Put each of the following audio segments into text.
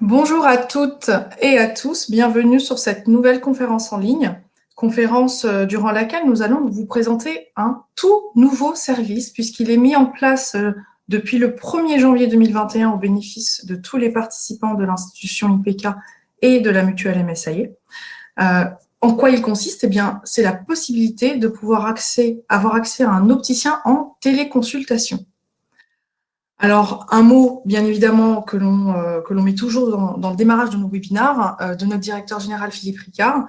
Bonjour à toutes et à tous, bienvenue sur cette nouvelle conférence en ligne, conférence durant laquelle nous allons vous présenter un tout nouveau service puisqu'il est mis en place depuis le 1er janvier 2021 au bénéfice de tous les participants de l'institution IPK et de la mutuelle MSAE. En quoi il consiste? Eh bien, c'est la possibilité de pouvoir avoir accès à un opticien en téléconsultation. Alors, un mot, bien évidemment, que l'on met toujours dans le démarrage de nos webinaires, de notre directeur général Philippe Ricard,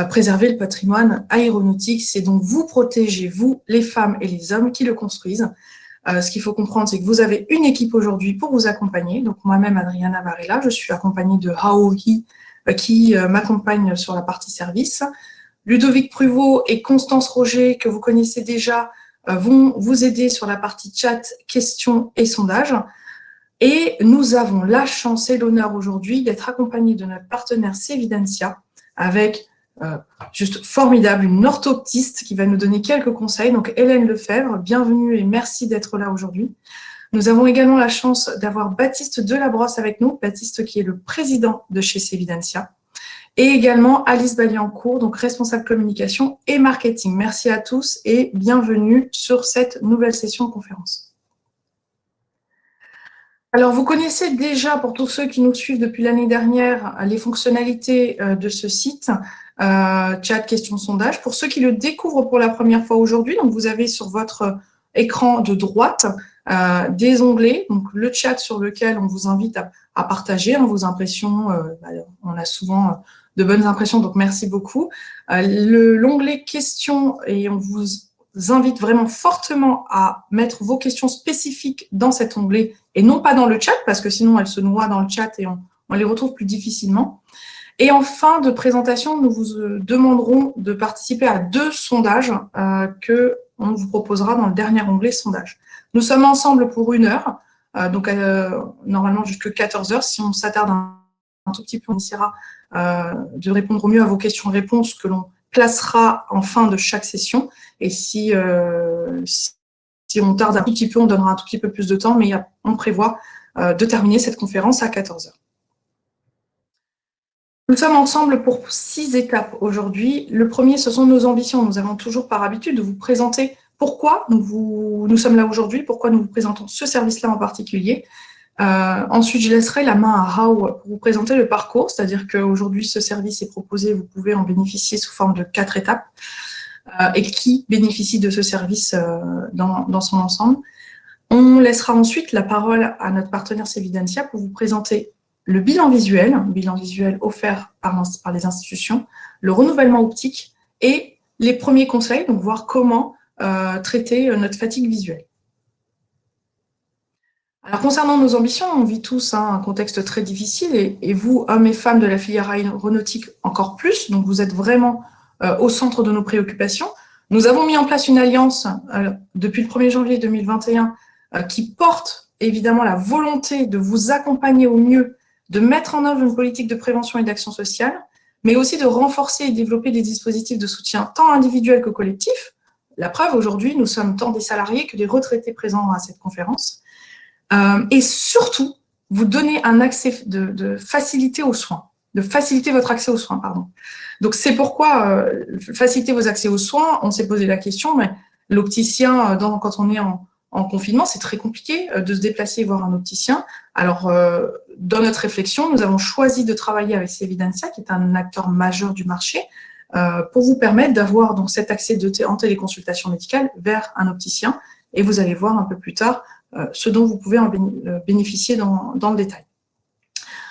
préserver le patrimoine aéronautique, c'est donc vous protéger, vous, les femmes et les hommes qui le construisent. Ce qu'il faut comprendre, c'est que vous avez une équipe aujourd'hui pour vous accompagner. Donc, moi-même, Adriana Varela, je suis accompagnée de Hao Yi, qui m'accompagne sur la partie service. Ludovic Pruvot et Constance Roger, que vous connaissez déjà, vont vous aider sur la partie chat, questions et sondages. Et nous avons la chance et l'honneur aujourd'hui d'être accompagnés de notre partenaire Cevidentia avec juste formidable, une orthoptiste qui va nous donner quelques conseils. Donc Hélène Lefebvre, bienvenue et merci d'être là aujourd'hui. Nous avons également la chance d'avoir Baptiste Delabrosse avec nous, Baptiste qui est le président de chez Cevidentia. Et également Alice Baliancourt, donc responsable communication et marketing. Merci à tous et bienvenue sur cette nouvelle session de conférence. Alors, vous connaissez déjà, pour tous ceux qui nous suivent depuis l'année dernière, les fonctionnalités de ce site, chat, questions, sondage. Pour ceux qui le découvrent pour la première fois aujourd'hui, donc vous avez sur votre écran de droite des onglets, donc le chat sur lequel on vous invite à partager vos impressions. On a souvent de bonnes impressions, donc merci beaucoup. L'onglet questions, et on vous invite vraiment fortement à mettre vos questions spécifiques dans cet onglet et non pas dans le chat, parce que sinon elles se noient dans le chat et on les retrouve plus difficilement. Et en fin de présentation, nous vous demanderons de participer à 2 sondages que on vous proposera dans le dernier onglet sondage. Nous sommes ensemble pour 1 heure, donc normalement jusqu'à 14 heures. Si on s'attarde un tout petit peu, on essaiera de répondre au mieux à vos questions-réponses que l'on placera en fin de chaque session. Et si on tarde un tout petit peu, on donnera un tout petit peu plus de temps, mais on prévoit de terminer cette conférence à 14 heures. Nous sommes ensemble pour 6 étapes aujourd'hui. Le premier, ce sont nos ambitions. Nous avons toujours par habitude de vous présenter pourquoi nous sommes là aujourd'hui, pourquoi nous vous présentons ce service-là en particulier. Ensuite, je laisserai la main à Hao pour vous présenter le parcours, c'est-à-dire qu'aujourd'hui, ce service est proposé, vous pouvez en bénéficier sous forme de 4 étapes et qui bénéficie de ce service dans son ensemble. On laissera ensuite la parole à notre partenaire Cevidentia pour vous présenter le bilan visuel offert par les institutions, le renouvellement optique et les premiers conseils, donc voir comment traiter notre fatigue visuelle. Alors, concernant nos ambitions, on vit tous un contexte très difficile et vous, hommes et femmes de la filière aéronautique, encore plus. Donc, vous êtes vraiment au centre de nos préoccupations. Nous avons mis en place une alliance depuis le 1er janvier 2021 qui porte évidemment la volonté de vous accompagner au mieux, de mettre en œuvre une politique de prévention et d'action sociale, mais aussi de renforcer et développer des dispositifs de soutien tant individuels que collectifs. La preuve, aujourd'hui, nous sommes tant des salariés que des retraités présents à cette conférence. Et surtout, vous donner un accès de faciliter aux soins, de faciliter votre accès aux soins, pardon. Donc, c'est pourquoi faciliter vos accès aux soins, on s'est posé la question, mais l'opticien, quand on est en confinement, c'est très compliqué de se déplacer et voir un opticien. Alors, dans notre réflexion, nous avons choisi de travailler avec Cevidentia, qui est un acteur majeur du marché, pour vous permettre d'avoir donc cet accès en téléconsultation médicale vers un opticien. Et vous allez voir un peu plus tard ce dont vous pouvez en bénéficier dans le détail.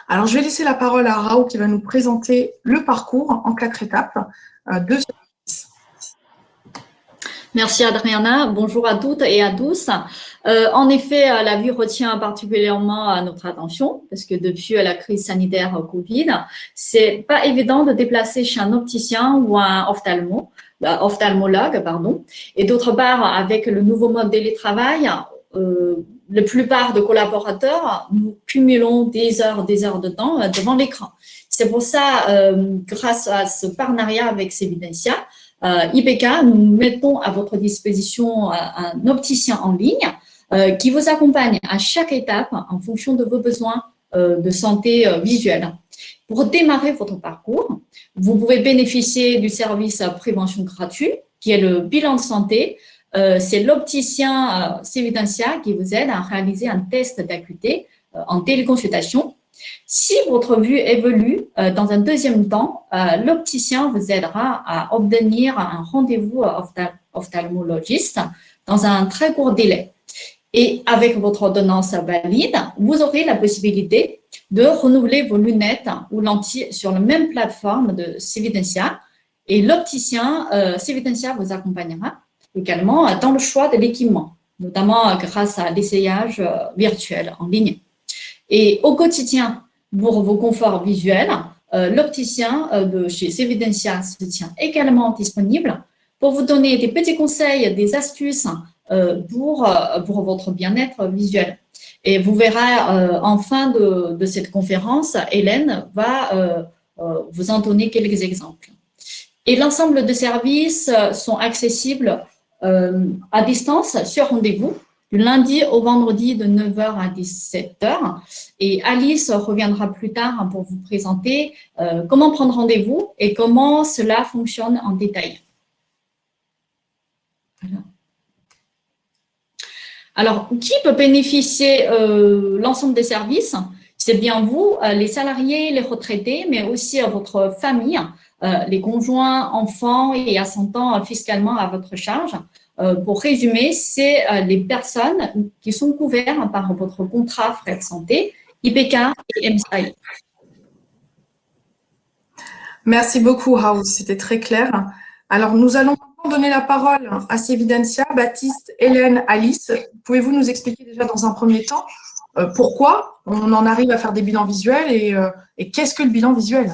Alors, je vais laisser la parole à Hao qui va nous présenter le parcours en 4 étapes de ce service. Merci Adriana, bonjour à toutes et à tous. En effet, la vue retient particulièrement notre attention parce que depuis la crise sanitaire Covid, c'est pas évident de déplacer chez un opticien ou un ophtalmologue, pardon. Et d'autre part, avec le nouveau mode de télétravail, la plupart de collaborateurs, nous cumulons des heures de temps devant l'écran. C'est pour ça, grâce à ce partenariat avec Cevidentia, IPK, nous mettons à votre disposition un opticien en ligne qui vous accompagne à chaque étape en fonction de vos besoins de santé visuelle. Pour démarrer votre parcours, vous pouvez bénéficier du service prévention gratuit, qui est le bilan de santé. C'est l'opticien Cvidentia qui vous aide à réaliser un test d'acuité en téléconsultation. Si votre vue évolue, dans un deuxième temps, l'opticien vous aidera à obtenir un rendez-vous ophtalmologiste dans un très court délai. Et avec votre ordonnance valide, vous aurez la possibilité de renouveler vos lunettes ou lentilles sur la même plateforme de Cvidentia. Et l'opticien Cvidentia vous accompagnera également dans le choix de l'équipement, notamment grâce à l'essayage virtuel en ligne. Et au quotidien, pour vos conforts visuels, l'opticien de chez Cvidentia se tient également disponible pour vous donner des petits conseils, des astuces pour votre bien-être visuel. Et vous verrez en fin de cette conférence, Hélène va vous en donner quelques exemples. Et l'ensemble de services sont accessibles à distance sur rendez-vous, du lundi au vendredi de 9h à 17h. Et Alice reviendra plus tard pour vous présenter comment prendre rendez-vous et comment cela fonctionne en détail. Voilà. Alors, qui peut bénéficier l'ensemble des services? C'est bien vous, les salariés, les retraités, mais aussi votre famille, les conjoints, enfants et ascendants fiscalement à votre charge. Pour résumer, c'est les personnes qui sont couvertes par votre contrat frais de santé, IPK et MSI. Merci beaucoup, House. C'était très clair. Alors, nous allons donner la parole à Cvidentia, Baptiste, Hélène, Alice. Pouvez-vous nous expliquer déjà dans un premier temps pourquoi on en arrive à faire des bilans visuels et qu'est-ce que le bilan visuel?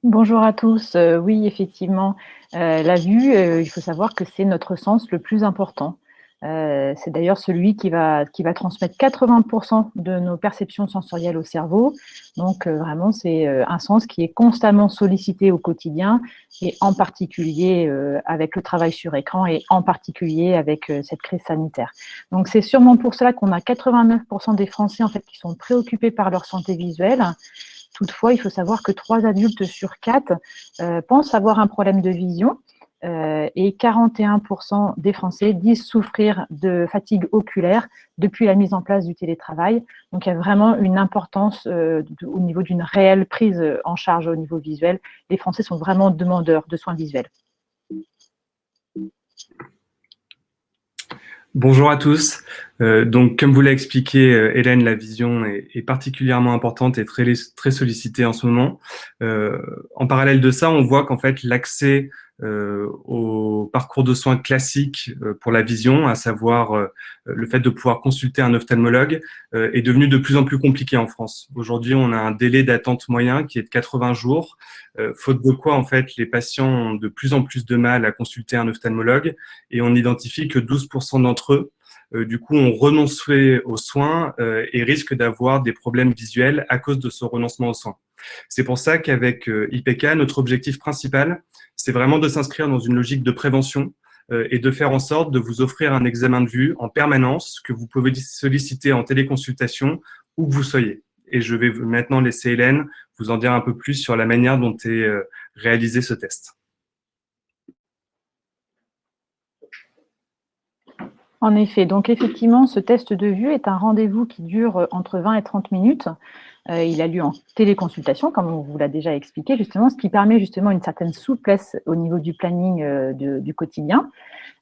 Bonjour à tous. Oui, effectivement, la vue, il faut savoir que c'est notre sens le plus important. C'est d'ailleurs celui qui va transmettre 80% de nos perceptions sensorielles au cerveau. Donc, vraiment, c'est un sens qui est constamment sollicité au quotidien et en particulier avec le travail sur écran et en particulier avec cette crise sanitaire. Donc, c'est sûrement pour cela qu'on a 89% des Français en fait, qui sont préoccupés par leur santé visuelle. Toutefois, il faut savoir que 3 adultes sur 4 pensent avoir un problème de vision et 41% des Français disent souffrir de fatigue oculaire depuis la mise en place du télétravail. Donc, il y a vraiment une importance au niveau d'une réelle prise en charge au niveau visuel. Les Français sont vraiment demandeurs de soins visuels. Bonjour à tous. Donc, comme vous l'a expliqué Hélène, la vision est particulièrement importante et très sollicitée en ce moment. En parallèle de ça, on voit qu'en fait, l'accès au parcours de soins classique pour la vision, à savoir le fait de pouvoir consulter un ophtalmologue, est devenu de plus en plus compliqué en France. Aujourd'hui, on a un délai d'attente moyen qui est de 80 jours, faute de quoi, en fait, les patients ont de plus en plus de mal à consulter un ophtalmologue et on identifie que 12% d'entre eux du coup, ont renoncé aux soins et risquent d'avoir des problèmes visuels à cause de ce renoncement aux soins. C'est pour ça qu'avec IPK, notre objectif principal, c'est vraiment de s'inscrire dans une logique de prévention et de faire en sorte de vous offrir un examen de vue en permanence que vous pouvez solliciter en téléconsultation où que vous soyez. Et je vais maintenant laisser Hélène vous en dire un peu plus sur la manière dont est réalisé ce test. En effet, donc effectivement, ce test de vue est un rendez-vous qui dure entre 20 et 30 minutes. Il a lieu en téléconsultation, comme on vous l'a déjà expliqué, justement, ce qui permet justement une certaine souplesse au niveau du planning du quotidien.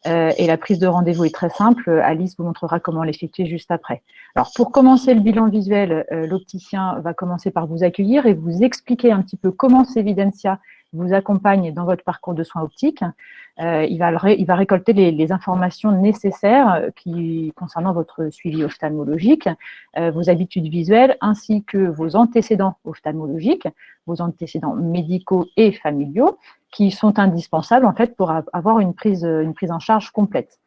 Et la prise de rendez-vous est très simple. Alice vous montrera comment l'effectuer juste après. Alors, pour commencer le bilan visuel, l'opticien va commencer par vous accueillir et vous expliquer un petit peu comment Cvidentia vous accompagne dans votre parcours de soins optiques. Il va récolter les informations nécessaires concernant votre suivi ophtalmologique, vos habitudes visuelles, ainsi que vos antécédents ophtalmologiques, vos antécédents médicaux et familiaux, qui sont indispensables en fait pour avoir une prise en charge complète.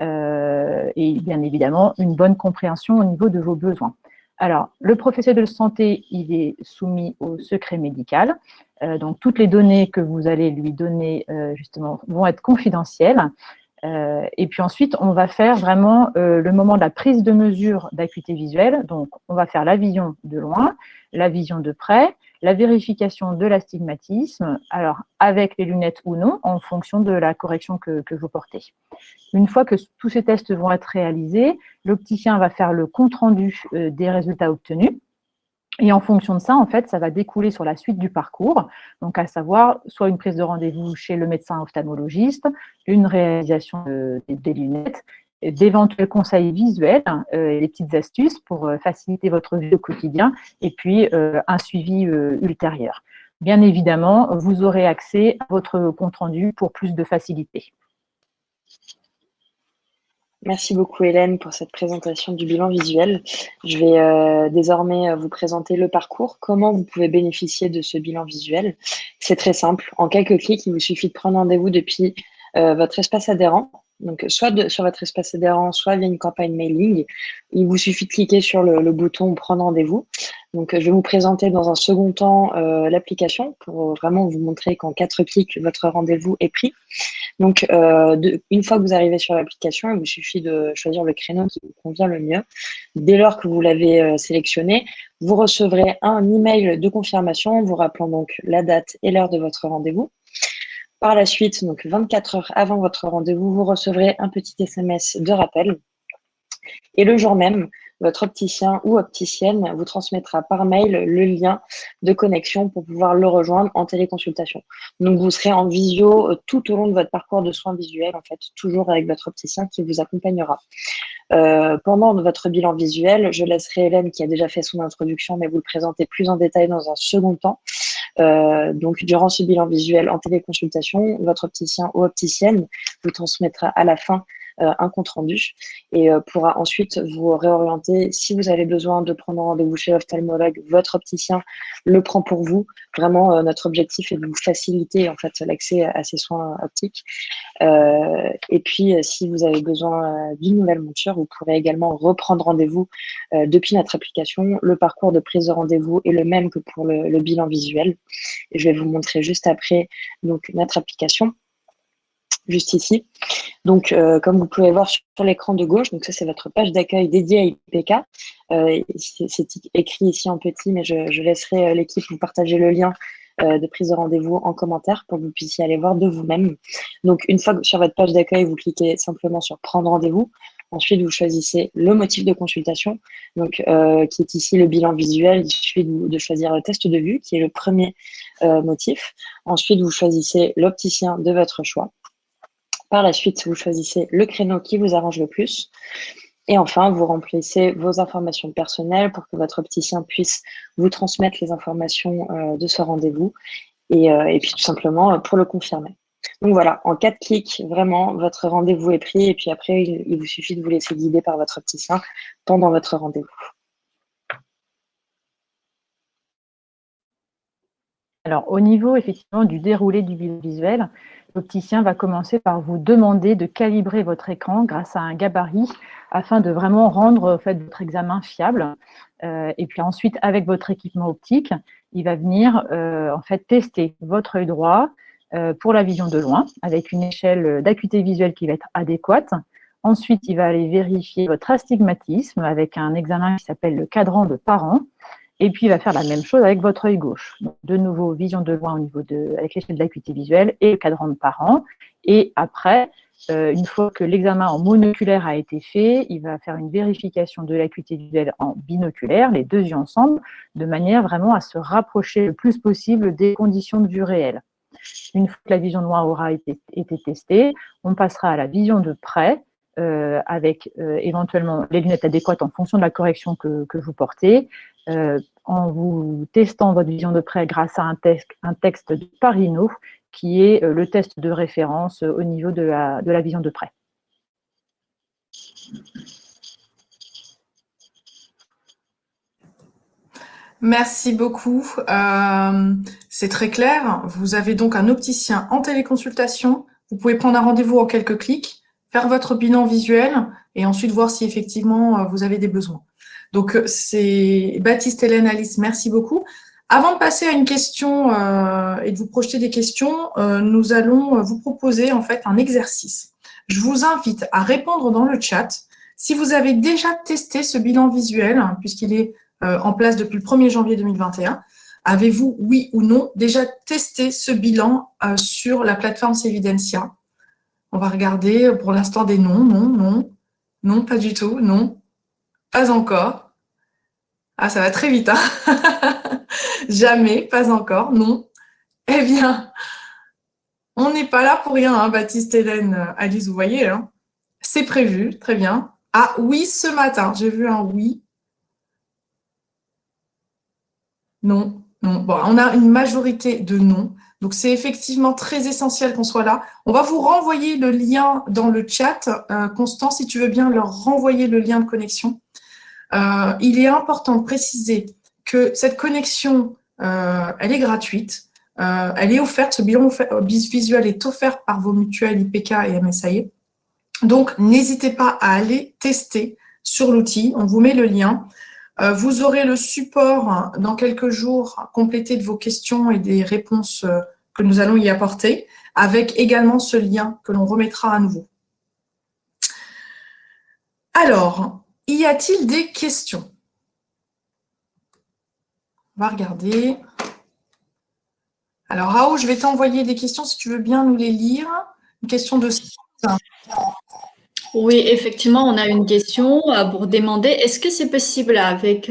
Et bien évidemment, une bonne compréhension au niveau de vos besoins. Alors, le professionnel de santé, il est soumis au secret médical. Donc, toutes les données que vous allez lui donner, justement, vont être confidentielles. Et puis ensuite, on va faire vraiment le moment de la prise de mesure d'acuité visuelle. Donc, on va faire la vision de loin, la vision de près, la vérification de l'astigmatisme, alors avec les lunettes ou non, en fonction de la correction que vous portez. Une fois que tous ces tests vont être réalisés, l'opticien va faire le compte-rendu des résultats obtenus. Et en fonction de ça, en fait, ça va découler sur la suite du parcours, donc à savoir soit une prise de rendez-vous chez le médecin ophtalmologiste, une réalisation des lunettes, d'éventuels conseils visuels, des petites astuces pour faciliter votre vie au quotidien, et puis un suivi ultérieur. Bien évidemment, vous aurez accès à votre compte-rendu pour plus de facilité. Merci beaucoup Hélène pour cette présentation du bilan visuel. Je vais désormais vous présenter le parcours, comment vous pouvez bénéficier de ce bilan visuel. C'est très simple, en quelques clics, il vous suffit de prendre rendez-vous depuis votre espace adhérent, donc soit sur votre espace adhérent, soit via une campagne mailing. Il vous suffit de cliquer sur le bouton prendre rendez-vous. Donc je vais vous présenter dans un second temps l'application pour vraiment vous montrer qu'en 4 clics, votre rendez-vous est pris. Donc, une fois que vous arrivez sur l'application, il vous suffit de choisir le créneau qui vous convient le mieux. Dès lors que vous l'avez sélectionné, vous recevrez un email de confirmation vous rappelant donc la date et l'heure de votre rendez-vous. Par la suite, donc 24 heures avant votre rendez-vous, vous recevrez un petit SMS de rappel. Et le jour même, votre opticien ou opticienne vous transmettra par mail le lien de connexion pour pouvoir le rejoindre en téléconsultation. Donc, vous serez en visio tout au long de votre parcours de soins visuels, en fait, toujours avec votre opticien qui vous accompagnera. Pendant votre bilan visuel, je laisserai Hélène qui a déjà fait son introduction, mais vous le présenter plus en détail dans un second temps. Donc, durant ce bilan visuel en téléconsultation, votre opticien ou opticienne vous transmettra à la fin un compte rendu et pourra ensuite vous réorienter. Si vous avez besoin de prendre rendez-vous chez l'ophtalmologue, votre opticien le prend pour vous. Vraiment, notre objectif est de vous faciliter en fait l'accès à ces soins optiques. Et puis, si vous avez besoin d'une nouvelle monture, vous pourrez également reprendre rendez-vous depuis notre application. Le parcours de prise de rendez-vous est le même que pour le bilan visuel. Et je vais vous montrer juste après donc notre application. Juste ici. Donc, comme vous pouvez voir sur l'écran de gauche, donc ça, c'est votre page d'accueil dédiée à IPK. C'est écrit ici en petit, mais je laisserai l'équipe vous partager le lien de prise de rendez-vous en commentaire pour que vous puissiez aller voir de vous-même. Donc, une fois que sur votre page d'accueil, vous cliquez simplement sur prendre rendez-vous. Ensuite, vous choisissez le motif de consultation, donc qui est ici le bilan visuel. Il suffit de choisir le test de vue, qui est le premier motif. Ensuite, vous choisissez l'opticien de votre choix. Par la suite, vous choisissez le créneau qui vous arrange le plus. Et enfin, vous remplissez vos informations personnelles pour que votre opticien puisse vous transmettre les informations de ce rendez-vous. Et puis tout simplement pour le confirmer. Donc voilà, en 4 clics, vraiment, votre rendez-vous est pris. Et puis après, il vous suffit de vous laisser guider par votre opticien pendant votre rendez-vous. Alors, au niveau effectivement du déroulé du bilan visuel, l'opticien va commencer par vous demander de calibrer votre écran grâce à un gabarit afin de vraiment rendre en fait, votre examen fiable. Et puis ensuite, avec votre équipement optique, il va venir en fait tester votre œil droit pour la vision de loin avec une échelle d'acuité visuelle qui va être adéquate. Ensuite, il va aller vérifier votre astigmatisme avec un examen qui s'appelle le cadran de Parent. Et puis, il va faire la même chose avec votre œil gauche. Donc, de nouveau, vision de loin au niveau avec l'échelle d'acuité visuelle et le cadran de Parent. Et après, une fois que l'examen en monoculaire a été fait, il va faire une vérification de l'acuité visuelle en binoculaire, les deux yeux ensemble, de manière vraiment à se rapprocher le plus possible des conditions de vue réelles. Une fois que la vision de loin aura été testée, on passera à la vision de près, avec éventuellement les lunettes adéquates en fonction de la correction que vous portez, en vous testant votre vision de près grâce à un texte de Parino, qui est le test de référence au niveau de la vision de près. Merci beaucoup. C'est très clair. Vous avez donc un opticien en téléconsultation. Vous pouvez prendre un rendez-vous en quelques clics, faire votre bilan visuel et ensuite voir si effectivement vous avez des besoins. Donc, c'est Baptiste, Hélène, Alice, merci beaucoup. Avant de passer à une question et de vous projeter des questions, nous allons vous proposer en fait un exercice. Je vous invite à répondre dans le chat si vous avez déjà testé ce bilan visuel, puisqu'il est en place depuis le 1er janvier 2021. Avez-vous, oui ou non, déjà testé ce bilan sur la plateforme Sevidentia? On va regarder pour l'instant des non, non, non, non, pas du tout, non, pas encore. Ah, ça va très vite, hein. Jamais, pas encore, non. Eh bien, on n'est pas là pour rien, hein, Baptiste, Hélène, Alice, vous voyez, hein. C'est prévu, très bien. Ah oui, ce matin, j'ai vu un oui. Non, non. Bon, on a une majorité de non. Donc, c'est effectivement très essentiel qu'on soit là. On va vous renvoyer le lien dans le chat. Constance, si tu veux bien leur renvoyer le lien de connexion. Il est important de préciser que cette connexion, elle est gratuite. Elle est offerte, ce bilan visuel est offert par vos mutuelles IPK et MSAE. Donc, n'hésitez pas à aller tester sur l'outil. On vous met le lien. Vous aurez le support dans quelques jours complété de vos questions et des réponses que nous allons y apporter, avec également ce lien que l'on remettra à nouveau. Alors, y a-t-il des questions? On va regarder. Alors, Raoult, je vais t'envoyer des questions si tu veux bien nous les lire. Une question de... Oui, effectivement, on a une question pour demander, est-ce que c'est possible avec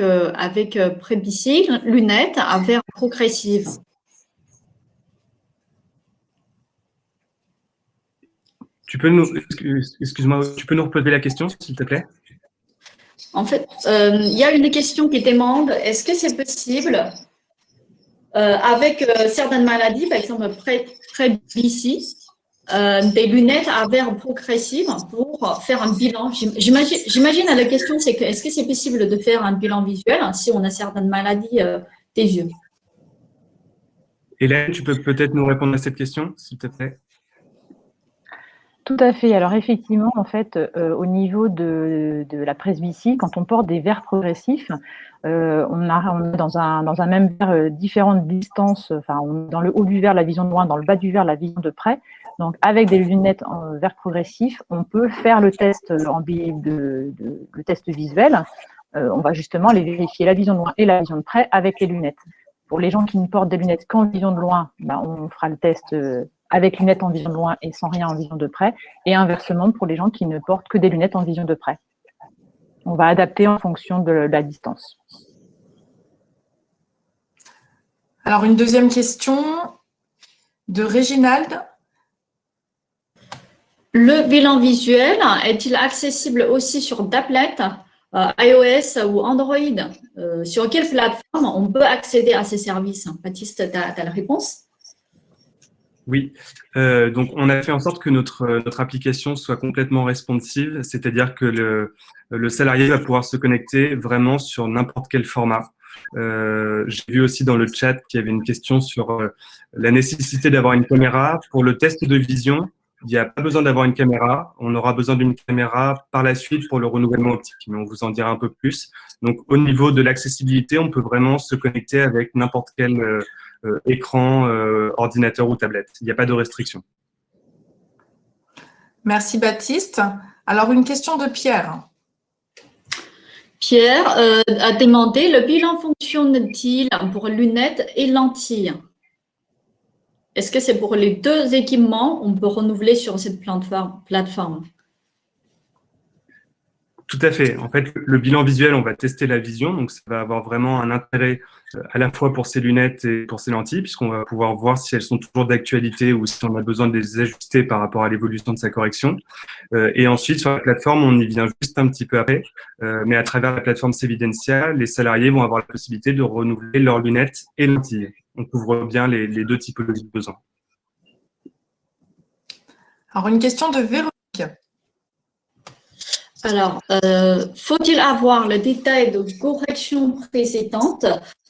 Prébici, lunettes à verre progressive? Tu peux nous, excuse-moi, tu peux nous reposer la question, s'il te plaît? En fait, il y a une question qui demande, est-ce que c'est possible avec certaines maladies, par exemple Prébici, des lunettes à verre progressive pour faire un bilan. J'imagine la question, c'est que est-ce que c'est possible de faire un bilan visuel si on a certaines maladies des yeux? Hélène, tu peux peut-être nous répondre à cette question, s'il te plaît? Tout à fait. Alors effectivement, en fait, au niveau de la presbytie, quand on porte des verres progressifs, on est dans un même verre différentes distances. Enfin, dans le haut du verre, la vision de loin, dans le bas du verre, la vision de près. Donc, avec des lunettes en verre progressif, on peut faire le test le test visuel. On va justement aller vérifier la vision de loin et la vision de près avec les lunettes. Pour les gens qui ne portent des lunettes qu'en vision de loin, ben, on fera le test avec lunettes en vision de loin et sans rien en vision de près. Et inversement, pour les gens qui ne portent que des lunettes en vision de près. On va adapter en fonction de la distance. Alors, une deuxième question de Réginald. Le bilan visuel est-il accessible aussi sur tablette, iOS ou Android? Sur quelle plateforme on peut accéder à ces services? Baptiste, tu as la réponse? Oui, donc on a fait en sorte que notre application soit complètement responsive, c'est-à-dire que le salarié va pouvoir se connecter vraiment sur n'importe quel format. J'ai vu aussi dans le chat qu'il y avait une question sur la nécessité d'avoir une caméra. Pour le test de vision, il n'y a pas besoin d'avoir une caméra. On aura besoin d'une caméra par la suite pour le renouvellement optique, mais on vous en dira un peu plus. Donc, au niveau de l'accessibilité, on peut vraiment se connecter avec n'importe quel écran, ordinateur ou tablette. Il n'y a pas de restriction. Merci Baptiste. Alors, une question de Pierre. Pierre a demandé, le bilan fonctionne-t-il pour lunettes et lentilles? Est-ce que c'est pour les deux équipements, on peut renouveler sur cette plateforme? Tout à fait. En fait, le bilan visuel, on va tester la vision. Donc, ça va avoir vraiment un intérêt à la fois pour ces lunettes et pour ces lentilles, puisqu'on va pouvoir voir si elles sont toujours d'actualité ou si on a besoin de les ajuster par rapport à l'évolution de sa correction. Et ensuite, sur la plateforme, on y vient juste un petit peu après. Mais à travers la plateforme Sevidentia, les salariés vont avoir la possibilité de renouveler leurs lunettes et lentilles. On couvre bien les deux typologies de besoins. Alors, une question de Véronique. Alors, faut-il avoir le détail de correction précédente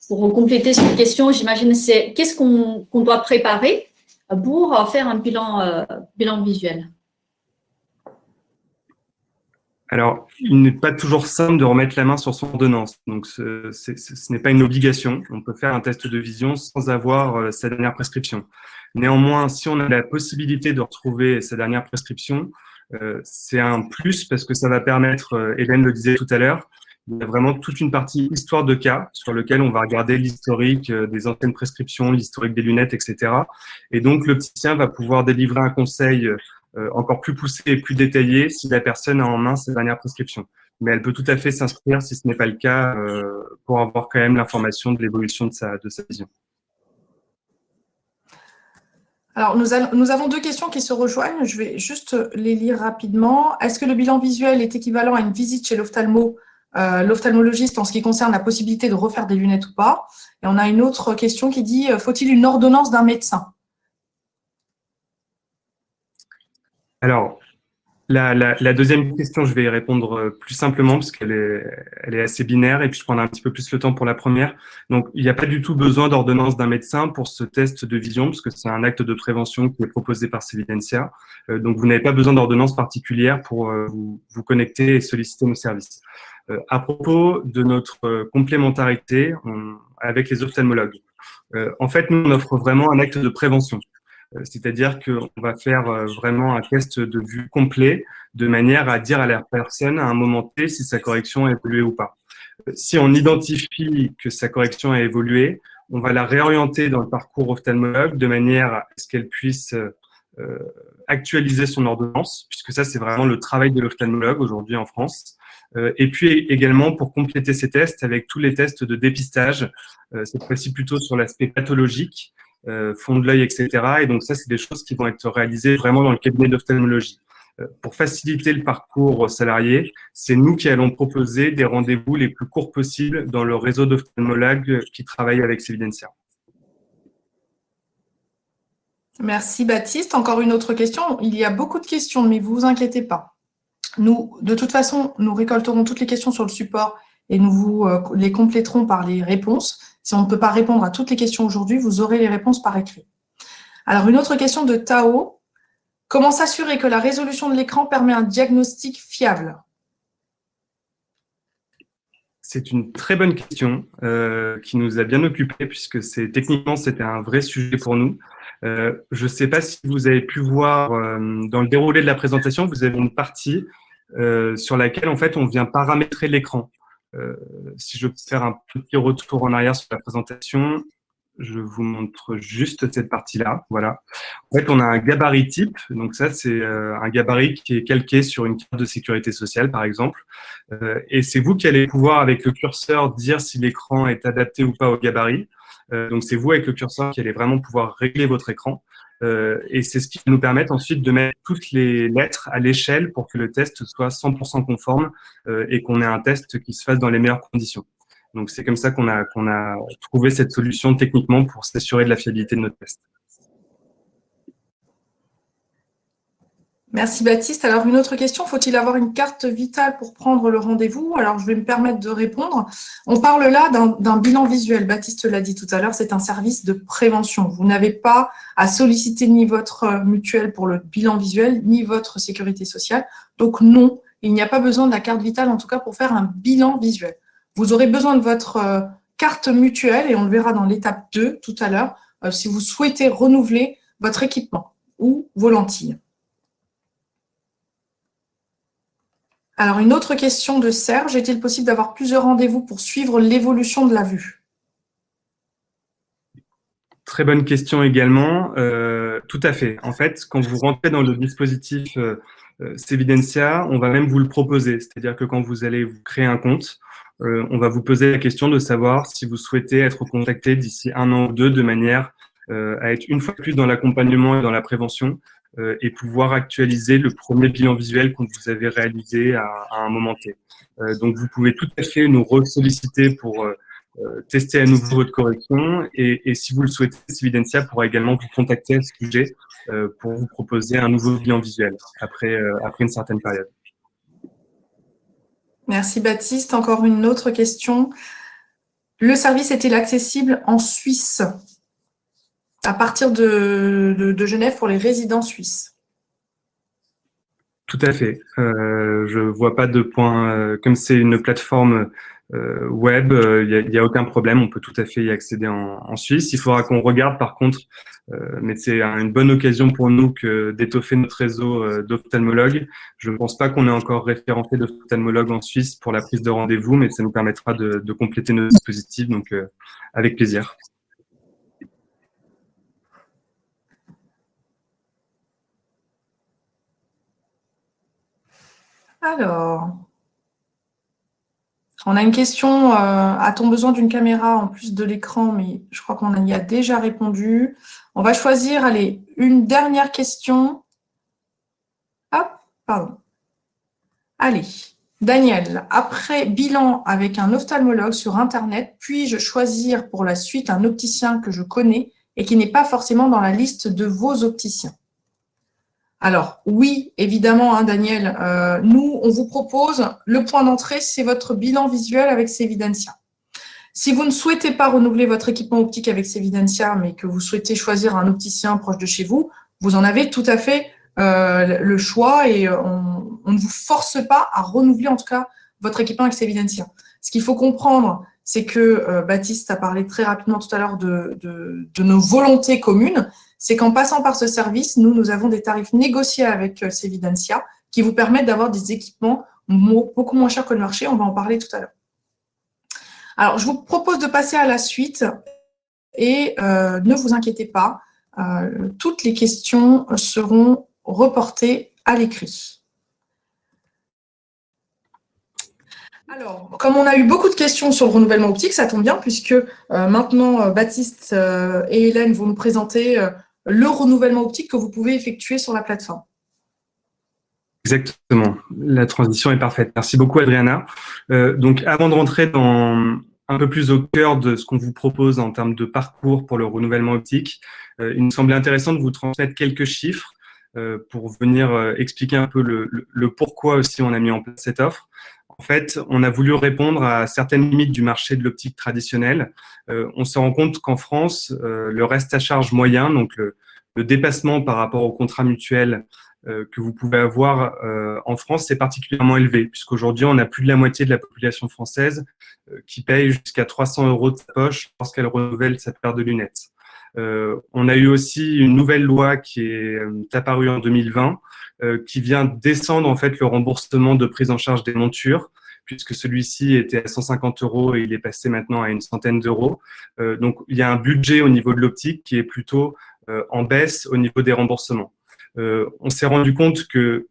pour compléter cette question? J'imagine c'est qu'est-ce qu'on doit préparer pour faire un bilan visuel? Alors, il n'est pas toujours simple de remettre la main sur son ordonnance. Donc, ce n'est pas une obligation. On peut faire un test de vision sans avoir sa dernière prescription. Néanmoins, si on a la possibilité de retrouver sa dernière prescription, C'est un plus parce que ça va permettre, Hélène le disait tout à l'heure, il y a vraiment toute une partie histoire de cas sur lequel on va regarder l'historique des anciennes prescriptions, l'historique des lunettes, etc. Et donc, l'opticien va pouvoir délivrer un conseil encore plus poussé et plus détaillé si la personne a en main ses dernières prescriptions. Mais elle peut tout à fait s'inscrire, si ce n'est pas le cas, pour avoir quand même l'information de l'évolution de sa vision. Alors, nous avons deux questions qui se rejoignent. Je vais juste les lire rapidement. Est-ce que le bilan visuel est équivalent à une visite chez l'ophtalmologiste en ce qui concerne la possibilité de refaire des lunettes ou pas? Et on a une autre question qui dit, faut-il une ordonnance d'un médecin? Alors, la deuxième question, je vais y répondre plus simplement parce qu'elle est assez binaire et puis je prendrai un petit peu plus le temps pour la première. Donc, il n'y a pas du tout besoin d'ordonnance d'un médecin pour ce test de vision parce que c'est un acte de prévention qui est proposé par Cvidentia. Donc, vous n'avez pas besoin d'ordonnance particulière pour vous connecter et solliciter nos services. À propos de notre complémentarité avec les ophtalmologues, en fait, nous, on offre vraiment un acte de prévention. C'est-à-dire qu'on va faire vraiment un test de vue complet de manière à dire à la personne à un moment T si sa correction a évolué ou pas. Si on identifie que sa correction a évolué, on va la réorienter dans le parcours ophtalmologue de manière à ce qu'elle puisse actualiser son ordonnance, puisque ça, c'est vraiment le travail de l'ophtalmologue aujourd'hui en France. Et puis également pour compléter ces tests avec tous les tests de dépistage, cette fois-ci plutôt sur l'aspect pathologique, fond de l'œil, etc. Et donc ça, c'est des choses qui vont être réalisées vraiment dans le cabinet d'ophtalmologie. Pour faciliter le parcours salarié, c'est nous qui allons proposer des rendez-vous les plus courts possibles dans le réseau d'ophtalmologues qui travaillent avec Cvidentia. Merci Baptiste. Encore une autre question. Il y a beaucoup de questions, mais vous vous inquiétez pas. Nous, de toute façon, nous récolterons toutes les questions sur le support et nous vous les compléterons par les réponses. Si on ne peut pas répondre à toutes les questions aujourd'hui, vous aurez les réponses par écrit. Alors, une autre question de Tao. Comment s'assurer que la résolution de l'écran permet un diagnostic fiable? C'est une très bonne question qui nous a bien occupés puisque techniquement, c'était un vrai sujet pour nous. Je ne sais pas si vous avez pu voir dans le déroulé de la présentation, vous avez une partie sur laquelle, en fait, on vient paramétrer l'écran. Si je peux faire un petit retour en arrière sur la présentation, je vous montre juste cette partie-là. Voilà. En fait, on a un gabarit type. Donc ça, c'est un gabarit qui est calqué sur une carte de sécurité sociale, par exemple. Et c'est vous qui allez pouvoir, avec le curseur, dire si l'écran est adapté ou pas au gabarit. Donc c'est vous, avec le curseur, qui allez vraiment pouvoir régler votre écran. Et c'est ce qui va nous permettre ensuite de mettre toutes les lettres à l'échelle pour que le test soit 100% conforme et qu'on ait un test qui se fasse dans les meilleures conditions. Donc, c'est comme ça qu'on a trouvé cette solution techniquement pour s'assurer de la fiabilité de notre test. Merci Baptiste. Alors, une autre question, faut-il avoir une carte vitale pour prendre le rendez-vous? Alors, je vais me permettre de répondre. On parle là d'un bilan visuel. Baptiste l'a dit tout à l'heure, c'est un service de prévention. Vous n'avez pas à solliciter ni votre mutuelle pour le bilan visuel, ni votre sécurité sociale. Donc, non, il n'y a pas besoin de la carte vitale, en tout cas, pour faire un bilan visuel. Vous aurez besoin de votre carte mutuelle, et on le verra dans l'étape 2 tout à l'heure, si vous souhaitez renouveler votre équipement ou vos lentilles. Alors, une autre question de Serge. Est-il possible d'avoir plusieurs rendez-vous pour suivre l'évolution de la vue? Très bonne question également. Tout à fait. En fait, quand vous rentrez dans le dispositif Cvidentia, on va même vous le proposer. C'est-à-dire que quand vous allez vous créer un compte, on va vous poser la question de savoir si vous souhaitez être contacté d'ici 1 an ou 2 de manière à être une fois plus dans l'accompagnement et dans la prévention et pouvoir actualiser le premier bilan visuel que vous avez réalisé à un moment T. Donc, vous pouvez tout à fait nous solliciter pour tester à nouveau votre correction et si vous le souhaitez, Cvidentia pourra également vous contacter à ce sujet pour vous proposer un nouveau bilan visuel après une certaine période. Merci Baptiste. Encore une autre question. Le service est-il accessible en Suisse à partir de Genève pour les résidents suisses? Tout à fait. Je vois pas de point. Comme c'est une plateforme web, il y a aucun problème, on peut tout à fait y accéder en Suisse. Il faudra qu'on regarde par contre, mais c'est une bonne occasion pour nous d'étoffer notre réseau d'ophtalmologues. Je ne pense pas qu'on ait encore référencé d'ophtalmologues en Suisse pour la prise de rendez-vous, mais ça nous permettra de compléter nos dispositifs, donc avec plaisir. Alors, on a une question, a-t-on besoin d'une caméra en plus de l'écran? Mais je crois qu'on y a déjà répondu. On va choisir, allez, une dernière question. Hop, pardon. Allez, Daniel, après bilan avec un ophtalmologue sur Internet, puis-je choisir pour la suite un opticien que je connais et qui n'est pas forcément dans la liste de vos opticiens? Alors, oui, évidemment, hein, Daniel, nous, on vous propose, le point d'entrée, c'est votre bilan visuel avec Sevidentia. Si vous ne souhaitez pas renouveler votre équipement optique avec Sevidentia, mais que vous souhaitez choisir un opticien proche de chez vous, vous en avez tout à fait le choix et on ne vous force pas à renouveler, en tout cas, votre équipement avec Sevidentia. Ce qu'il faut comprendre, c'est que Baptiste a parlé très rapidement tout à l'heure de nos volontés communes. C'est qu'en passant par ce service, nous avons des tarifs négociés avec Sevidentia qui vous permettent d'avoir des équipements beaucoup moins chers que le marché. On va en parler tout à l'heure. Alors, je vous propose de passer à la suite et ne vous inquiétez pas, toutes les questions seront reportées à l'écrit. Alors, comme on a eu beaucoup de questions sur le renouvellement optique, ça tombe bien puisque maintenant Baptiste et Hélène vont nous présenter le renouvellement optique que vous pouvez effectuer sur la plateforme. Exactement, la transition est parfaite. Merci beaucoup Adriana. Donc avant de rentrer dans un peu plus au cœur de ce qu'on vous propose en termes de parcours pour le renouvellement optique, il me semblait intéressant de vous transmettre quelques chiffres pour venir expliquer un peu le pourquoi aussi on a mis en place cette offre. En fait, on a voulu répondre à certaines limites du marché de l'optique traditionnelle. On se rend compte qu'en France, le reste à charge moyen, donc le dépassement par rapport au contrat mutuel que vous pouvez avoir en France, c'est particulièrement élevé, puisqu'aujourd'hui, on a plus de la moitié de la population française qui paye jusqu'à 300 € de sa poche lorsqu'elle renouvelle sa paire de lunettes. On a eu aussi une nouvelle loi qui est apparue en 2020, qui vient descendre en fait le remboursement de prise en charge des montures, puisque celui-ci était à 150 € et il est passé maintenant à une centaine d'euros. Donc, il y a un budget au niveau de l'optique qui est plutôt en baisse au niveau des remboursements. On s'est rendu compte que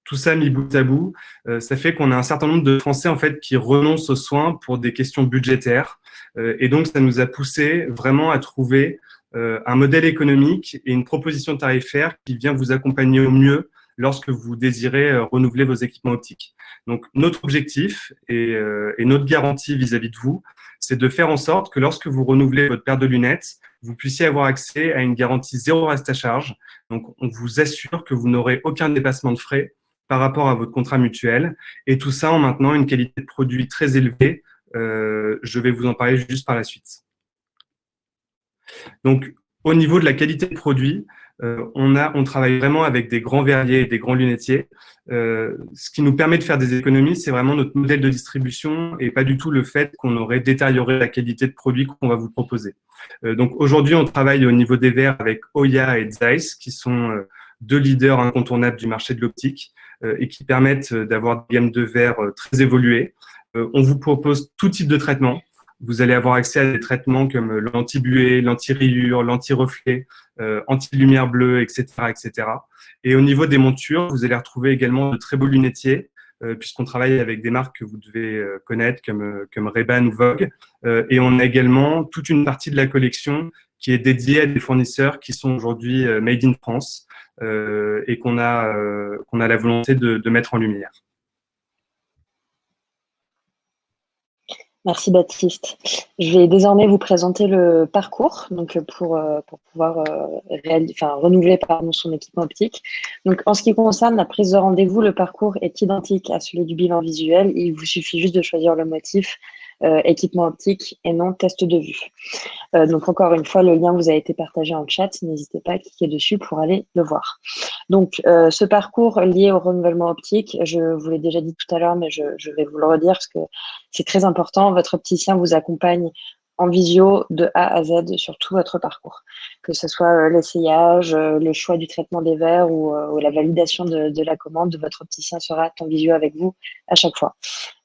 tout ça mis bout à bout, ça fait qu'on a un certain nombre de Français en fait qui renoncent aux soins pour des questions budgétaires. Et donc, ça nous a poussé vraiment à trouver un modèle économique et une proposition tarifaire qui vient vous accompagner au mieux lorsque vous désirez renouveler vos équipements optiques. Donc, notre objectif et notre garantie vis-à-vis de vous, c'est de faire en sorte que lorsque vous renouvelez votre paire de lunettes, vous puissiez avoir accès à une garantie zéro reste à charge. Donc, on vous assure que vous n'aurez aucun dépassement de frais par rapport à votre contrat mutuel. Et tout ça en maintenant une qualité de produit très élevée. Je vais vous en parler juste par la suite. Donc, au niveau de la qualité de produit, on travaille vraiment avec des grands verriers et des grands lunetiers. Ce qui nous permet de faire des économies, c'est vraiment notre modèle de distribution et pas du tout le fait qu'on aurait détérioré la qualité de produit qu'on va vous proposer. Donc, aujourd'hui, on travaille au niveau des verres avec Oya et Zeiss, qui sont deux leaders incontournables du marché de l'optique et qui permettent d'avoir des gammes de verres très évoluées. On vous propose tout type de traitement. Vous allez avoir accès à des traitements comme l'anti-buée, l'anti-rayure, l'anti-reflet, anti-lumière bleue, etc., etc. Et au niveau des montures, vous allez retrouver également de très beaux lunetiers, puisqu'on travaille avec des marques que vous devez connaître comme Ray-Ban ou Vogue. Et on a également toute une partie de la collection qui est dédiée à des fournisseurs qui sont aujourd'hui made in France et qu'on a la volonté de mettre en lumière. Merci Baptiste. Je vais désormais vous présenter le parcours donc pour pouvoir renouveler son équipement optique. Donc, en ce qui concerne la prise de rendez-vous, le parcours est identique à celui du bilan visuel. Il vous suffit juste de choisir le motif équipement optique et non test de vue. Donc, encore une fois, le lien vous a été partagé en chat. N'hésitez pas à cliquer dessus pour aller le voir. Donc, ce parcours lié au renouvellement optique, je vous l'ai déjà dit tout à l'heure, mais je vais vous le redire parce que c'est très important. Votre opticien vous accompagne en visio de A à Z sur tout votre parcours, que ce soit l'essayage, le choix du traitement des verres ou la validation de la commande. Votre opticien sera en visio avec vous à chaque fois.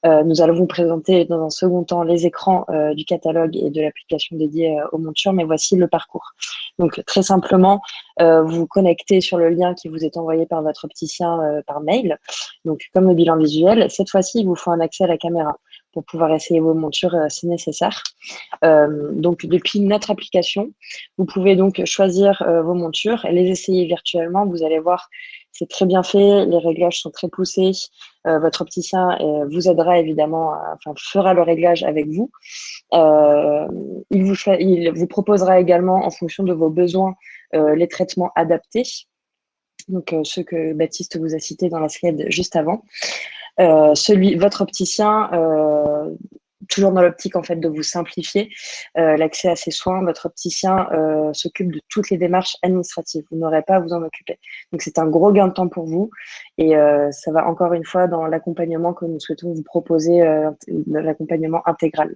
Nous allons vous présenter dans un second temps les écrans du catalogue et de l'application dédiée aux montures, mais voici le parcours. Donc, très simplement, vous vous connectez sur le lien qui vous est envoyé par votre opticien par mail. Donc, comme le bilan visuel, cette fois-ci, il vous faut un accès à la caméra pour pouvoir essayer vos montures si nécessaire. Donc, depuis notre application, vous pouvez donc choisir vos montures et les essayer virtuellement. Vous allez voir, c'est très bien fait, les réglages sont très poussés. Votre opticien vous aidera évidemment, fera le réglage avec vous. Il vous proposera également, en fonction de vos besoins, les traitements adaptés. Donc, ceux que Baptiste vous a cités dans la slide juste avant. Votre opticien, toujours dans l'optique en fait de vous simplifier l'accès à ces soins, votre opticien s'occupe de toutes les démarches administratives. Vous n'aurez pas à vous en occuper. Donc c'est un gros gain de temps pour vous et ça va encore une fois dans l'accompagnement que nous souhaitons vous proposer, l'accompagnement intégral.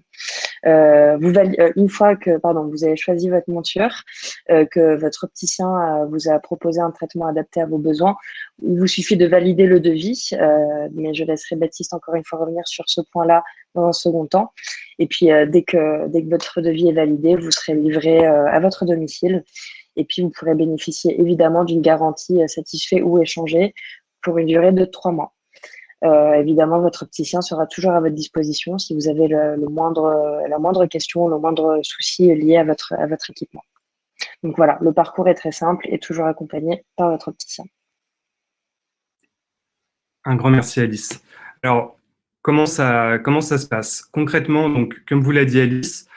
Une fois que vous avez choisi votre monture, que votre opticien vous a proposé un traitement adapté à vos besoins, il vous suffit de valider le devis, mais je laisserai Baptiste encore une fois revenir sur ce point-là dans un second temps. Et puis, dès que votre devis est validé, vous serez livré à votre domicile. Et puis, vous pourrez bénéficier évidemment d'une garantie satisfait ou échangée pour une durée de 3 mois. Évidemment, votre opticien sera toujours à votre disposition si vous avez la moindre question, le moindre souci lié à votre équipement. Donc voilà, le parcours est très simple et toujours accompagné par votre opticien. Un grand merci, Alice. Alors, comment ça se passe? Concrètement, donc, comme vous l'a dit Alice,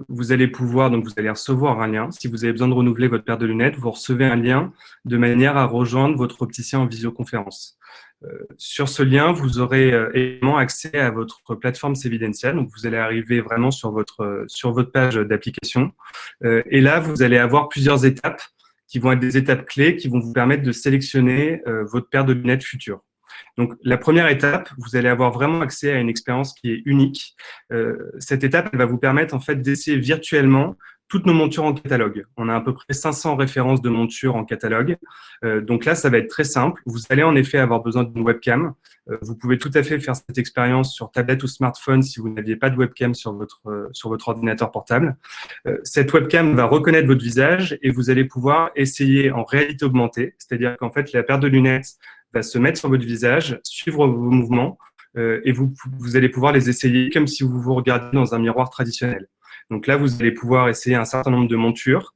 vous allez recevoir un lien. Si vous avez besoin de renouveler votre paire de lunettes, vous recevez un lien de manière à rejoindre votre opticien en visioconférence. Sur ce lien, vous aurez également accès à votre plateforme Sevidentia. Donc, vous allez arriver vraiment sur votre page d'application. Et là, vous allez avoir plusieurs étapes qui vont être des étapes clés qui vont vous permettre de sélectionner votre paire de lunettes future. Donc, la première étape, vous allez avoir vraiment accès à une expérience qui est unique. Cette étape, elle va vous permettre en fait d'essayer virtuellement toutes nos montures en catalogue. On a à peu près 500 références de montures en catalogue. Donc là, ça va être très simple. Vous allez en effet avoir besoin d'une webcam. Vous pouvez tout à fait faire cette expérience sur tablette ou smartphone si vous n'aviez pas de webcam sur votre ordinateur portable. Cette webcam va reconnaître votre visage et vous allez pouvoir essayer en réalité augmentée, c'est-à-dire qu'en fait, la paire de lunettes va se mettre sur votre visage, suivre vos mouvements et vous allez pouvoir les essayer comme si vous vous regardiez dans un miroir traditionnel. Donc là, vous allez pouvoir essayer un certain nombre de montures.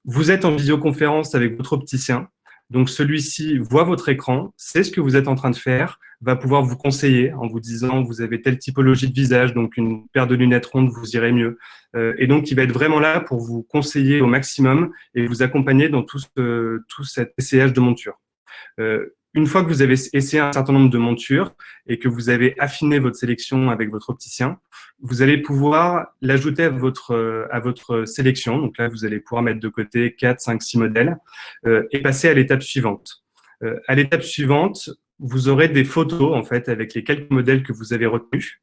Vous êtes en visioconférence avec votre opticien. Donc, celui-ci voit votre écran, sait ce que vous êtes en train de faire, va pouvoir vous conseiller en vous disant vous avez telle typologie de visage, donc une paire de lunettes rondes vous irait mieux. Et donc, il va être vraiment là pour vous conseiller au maximum et vous accompagner dans tout cet essayage de monture. Une fois que vous avez essayé un certain nombre de montures et que vous avez affiné votre sélection avec votre opticien, vous allez pouvoir l'ajouter à votre sélection. Donc là, vous allez pouvoir mettre de côté 4, 5, 6 modèles et passer à l'étape suivante. À l'étape suivante, vous aurez des photos en fait avec les quelques modèles que vous avez retenus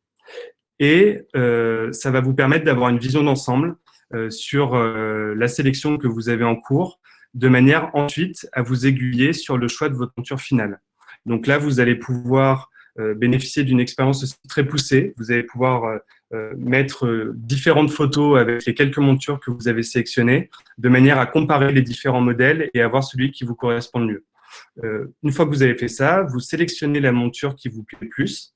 et ça va vous permettre d'avoir une vision d'ensemble sur la sélection que vous avez en cours, de manière ensuite à vous aiguiller sur le choix de votre monture finale. Donc là, vous allez pouvoir bénéficier d'une expérience aussi très poussée. Vous allez pouvoir mettre différentes photos avec les quelques montures que vous avez sélectionnées, de manière à comparer les différents modèles et avoir celui qui vous correspond le mieux. Une fois que vous avez fait ça, vous sélectionnez la monture qui vous plaît le plus,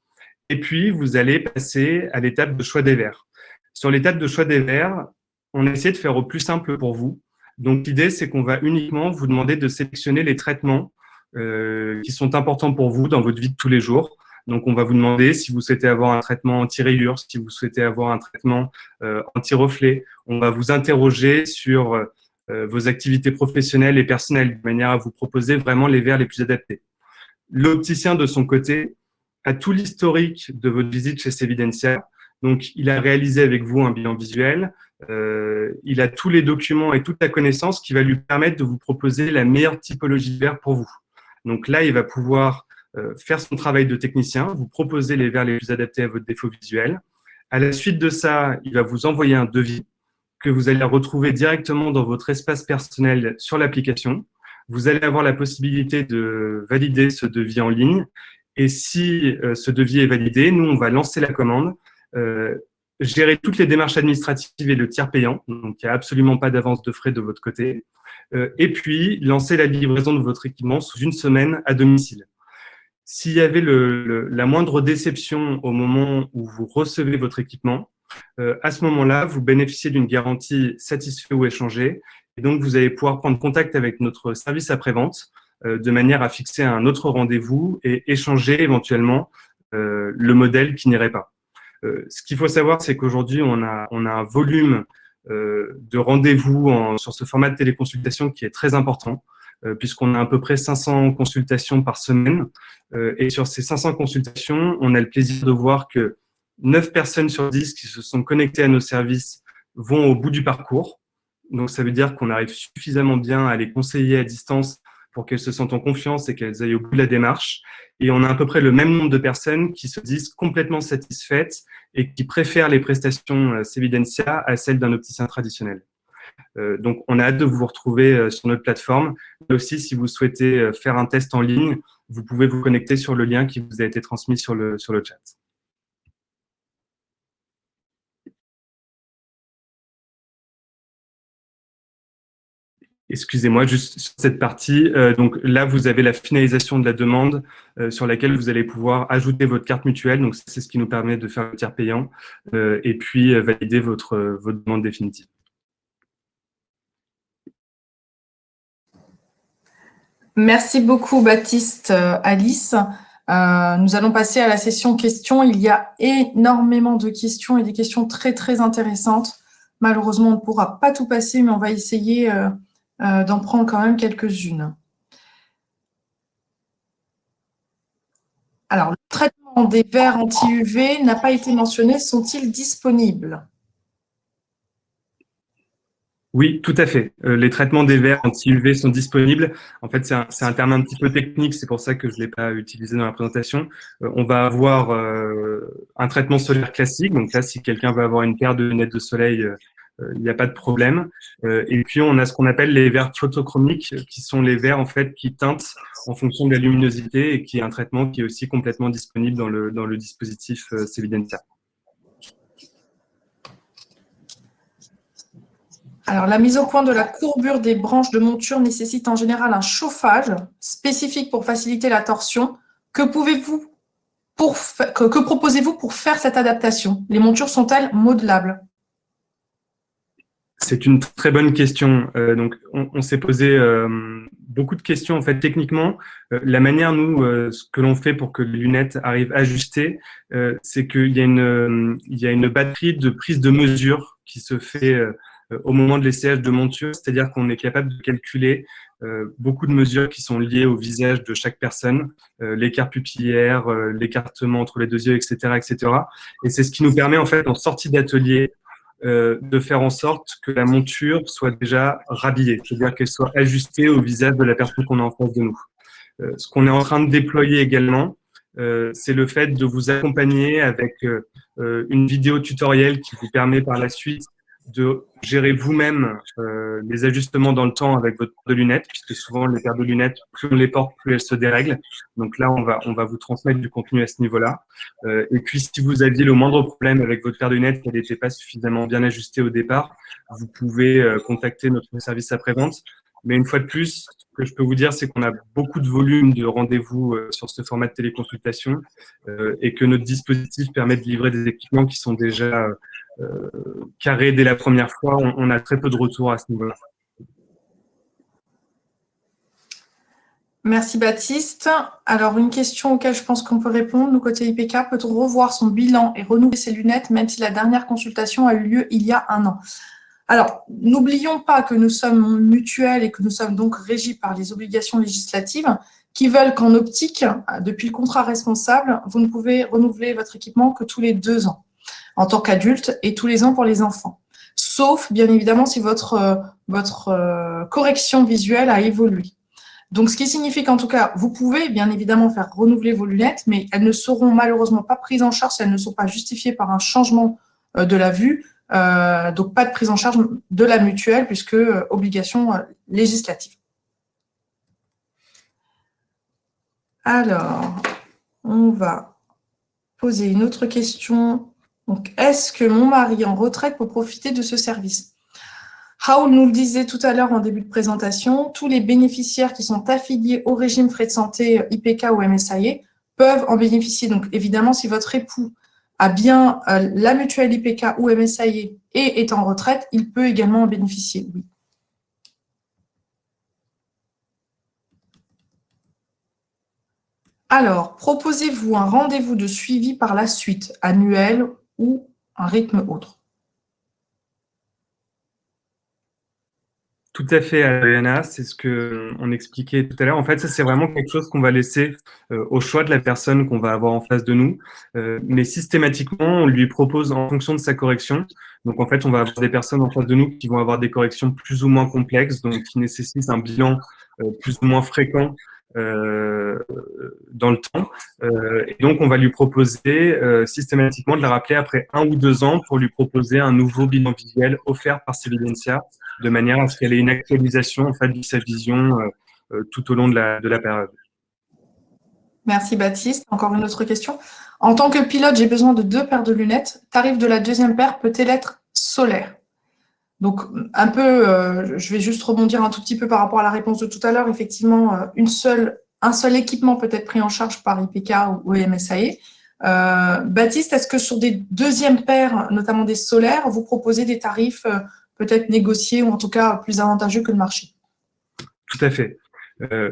et puis vous allez passer à l'étape de choix des verres. Sur l'étape de choix des verres, on a essayé de faire au plus simple pour vous. Donc, l'idée, c'est qu'on va uniquement vous demander de sélectionner les traitements qui sont importants pour vous dans votre vie de tous les jours. Donc, on va vous demander si vous souhaitez avoir un traitement anti-rayures, si vous souhaitez avoir un traitement anti-reflet. On va vous interroger sur vos activités professionnelles et personnelles de manière à vous proposer vraiment les verres les plus adaptés. L'opticien, de son côté, a tout l'historique de votre visite chez Sevidentia. Donc, il a réalisé avec vous un bilan visuel. Il a tous les documents et toute la connaissance qui va lui permettre de vous proposer la meilleure typologie de verre pour vous. Donc là, il va pouvoir faire son travail de technicien, vous proposer les verres les plus adaptés à votre défaut visuel. À la suite de ça, il va vous envoyer un devis que vous allez retrouver directement dans votre espace personnel sur l'application. Vous allez avoir la possibilité de valider ce devis en ligne. Et si ce devis est validé, nous, on va lancer la commande, gérer toutes les démarches administratives et le tiers payant. Donc, il n'y a absolument pas d'avance de frais de votre côté. Et puis, lancer la livraison de votre équipement sous 1 semaine à domicile. S'il y avait la moindre déception au moment où vous recevez votre équipement, à ce moment-là, vous bénéficiez d'une garantie satisfait ou échangé. Et donc, vous allez pouvoir prendre contact avec notre service après-vente de manière à fixer un autre rendez-vous et échanger éventuellement le modèle qui n'irait pas. Ce qu'il faut savoir, c'est qu'aujourd'hui, on a un volume de rendez-vous sur ce format de téléconsultation qui est très important, puisqu'on a à peu près 500 consultations par semaine. Et sur ces 500 consultations, on a le plaisir de voir que 9 personnes sur 10 qui se sont connectées à nos services vont au bout du parcours. Donc, ça veut dire qu'on arrive suffisamment bien à les conseiller à distance pour qu'elles se sentent en confiance et qu'elles aillent au bout de la démarche. Et on a à peu près le même nombre de personnes qui se disent complètement satisfaites et qui préfèrent les prestations Sevidentia à celles d'un opticien traditionnel. Donc, on a hâte de vous retrouver sur notre plateforme. Mais aussi, si vous souhaitez faire un test en ligne, vous pouvez vous connecter sur le lien qui vous a été transmis sur le chat. Excusez-moi, juste sur cette partie. Donc là, vous avez la finalisation de la demande sur laquelle vous allez pouvoir ajouter votre carte mutuelle. Donc, c'est ce qui nous permet de faire le tiers payant et puis valider votre demande définitive. Merci beaucoup, Baptiste, Alice. Nous allons passer à la session questions. Il y a énormément de questions et des questions très, très intéressantes. Malheureusement, on ne pourra pas tout passer, mais on va essayer d'en prendre quand même quelques-unes. Alors, le traitement des verres anti-UV n'a pas été mentionné. Sont-ils disponibles? Oui, tout à fait. Les traitements des verres anti-UV sont disponibles. En fait, c'est un terme un petit peu technique, c'est pour ça que je ne l'ai pas utilisé dans la présentation. On va avoir un traitement solaire classique. Donc là, si quelqu'un veut avoir une paire de lunettes de soleil, il n'y a pas de problème. Et puis, on a ce qu'on appelle les verres photochromiques, qui sont les verres en fait qui teintent en fonction de la luminosité et qui est un traitement qui est aussi complètement disponible dans le dispositif Sevidentia. Alors, la mise au point de la courbure des branches de monture nécessite en général un chauffage spécifique pour faciliter la torsion. Que proposez-vous pour faire cette adaptation? Les montures sont-elles modelables? C'est une très bonne question. Donc, on s'est posé beaucoup de questions. En fait, techniquement, la manière, nous, ce que l'on fait pour que les lunettes arrivent ajustées, c'est qu'il y a une batterie de prise de mesure qui se fait au moment de l'essayage de monture, c'est-à-dire qu'on est capable de calculer beaucoup de mesures qui sont liées au visage de chaque personne, l'écart pupillaire, l'écartement entre les deux yeux, etc., etc. Et c'est ce qui nous permet, en fait, en sortie d'atelier, de faire en sorte que la monture soit déjà rhabillée, c'est-à-dire qu'elle soit ajustée au visage de la personne qu'on a en face de nous. Ce qu'on est en train de déployer également, c'est le fait de vous accompagner avec une vidéo tutoriel qui vous permet par la suite de gérer vous-même les ajustements dans le temps avec votre paire de lunettes, puisque souvent les paires de lunettes, plus on les porte, plus elles se dérèglent. Donc là, on va vous transmettre du contenu à ce niveau-là. Et puis, si vous aviez le moindre problème avec votre paire de lunettes, qu'elle n'était pas suffisamment bien ajustée au départ, vous pouvez contacter notre service après-vente. Mais une fois de plus, ce que je peux vous dire, c'est qu'on a beaucoup de volume de rendez-vous sur ce format de téléconsultation et que notre dispositif permet de livrer des équipements qui sont déjà carrés dès la première fois. On a très peu de retours à ce niveau-là. Merci Baptiste. Alors, une question auquel je pense qu'on peut répondre. Nous, côté IPK, peut-on revoir son bilan et renouveler ses lunettes même si la dernière consultation a eu lieu il y a 1 an? Alors, n'oublions pas que nous sommes mutuelles et que nous sommes donc régis par les obligations législatives qui veulent qu'en optique, depuis le contrat responsable, vous ne pouvez renouveler votre équipement que tous les 2 ans en tant qu'adulte et tous les ans pour les enfants. Sauf, bien évidemment, si votre correction visuelle a évolué. Donc, ce qui signifie qu'en tout cas, vous pouvez bien évidemment faire renouveler vos lunettes, mais elles ne seront malheureusement pas prises en charge si elles ne sont pas justifiées par un changement de la vue. Donc, pas de prise en charge de la mutuelle puisque obligation législative. Alors, on va poser une autre question. Donc, est-ce que mon mari en retraite peut profiter de ce service? Raoul nous le disait tout à l'heure en début de présentation, tous les bénéficiaires qui sont affiliés au régime frais de santé IPK ou MSAE peuvent en bénéficier. Donc, évidemment, si votre époux a bien la mutuelle IPK ou MSAE et est en retraite, il peut également en bénéficier, oui. Alors, proposez-vous un rendez-vous de suivi par la suite, annuel ou un rythme autre? Tout à fait, Adriana, c'est ce qu'on expliquait tout à l'heure. En fait, ça, c'est vraiment quelque chose qu'on va laisser au choix de la personne qu'on va avoir en face de nous. Mais systématiquement, on lui propose en fonction de sa correction. Donc, en fait, on va avoir des personnes en face de nous qui vont avoir des corrections plus ou moins complexes, donc qui nécessitent un bilan plus ou moins fréquent dans le temps. Et donc, on va lui proposer systématiquement de la rappeler après 1 ou 2 ans pour lui proposer un nouveau bilan visuel offert par Cevidentia, de manière à ce qu'elle ait une actualisation en fait, de sa vision tout au long de la période. Merci Baptiste. Encore une autre question. En tant que pilote, j'ai besoin de 2 paires de lunettes. Tarif de la deuxième paire peut-elle être solaire? Donc, un peu, je vais juste rebondir un tout petit peu par rapport à la réponse de tout à l'heure. Effectivement, un seul équipement peut être pris en charge par IPK ou MSAE. Baptiste, est-ce que sur des deuxièmes paires, notamment des solaires, vous proposez des tarifs peut-être négociés ou en tout cas plus avantageux que le marché? Tout à fait.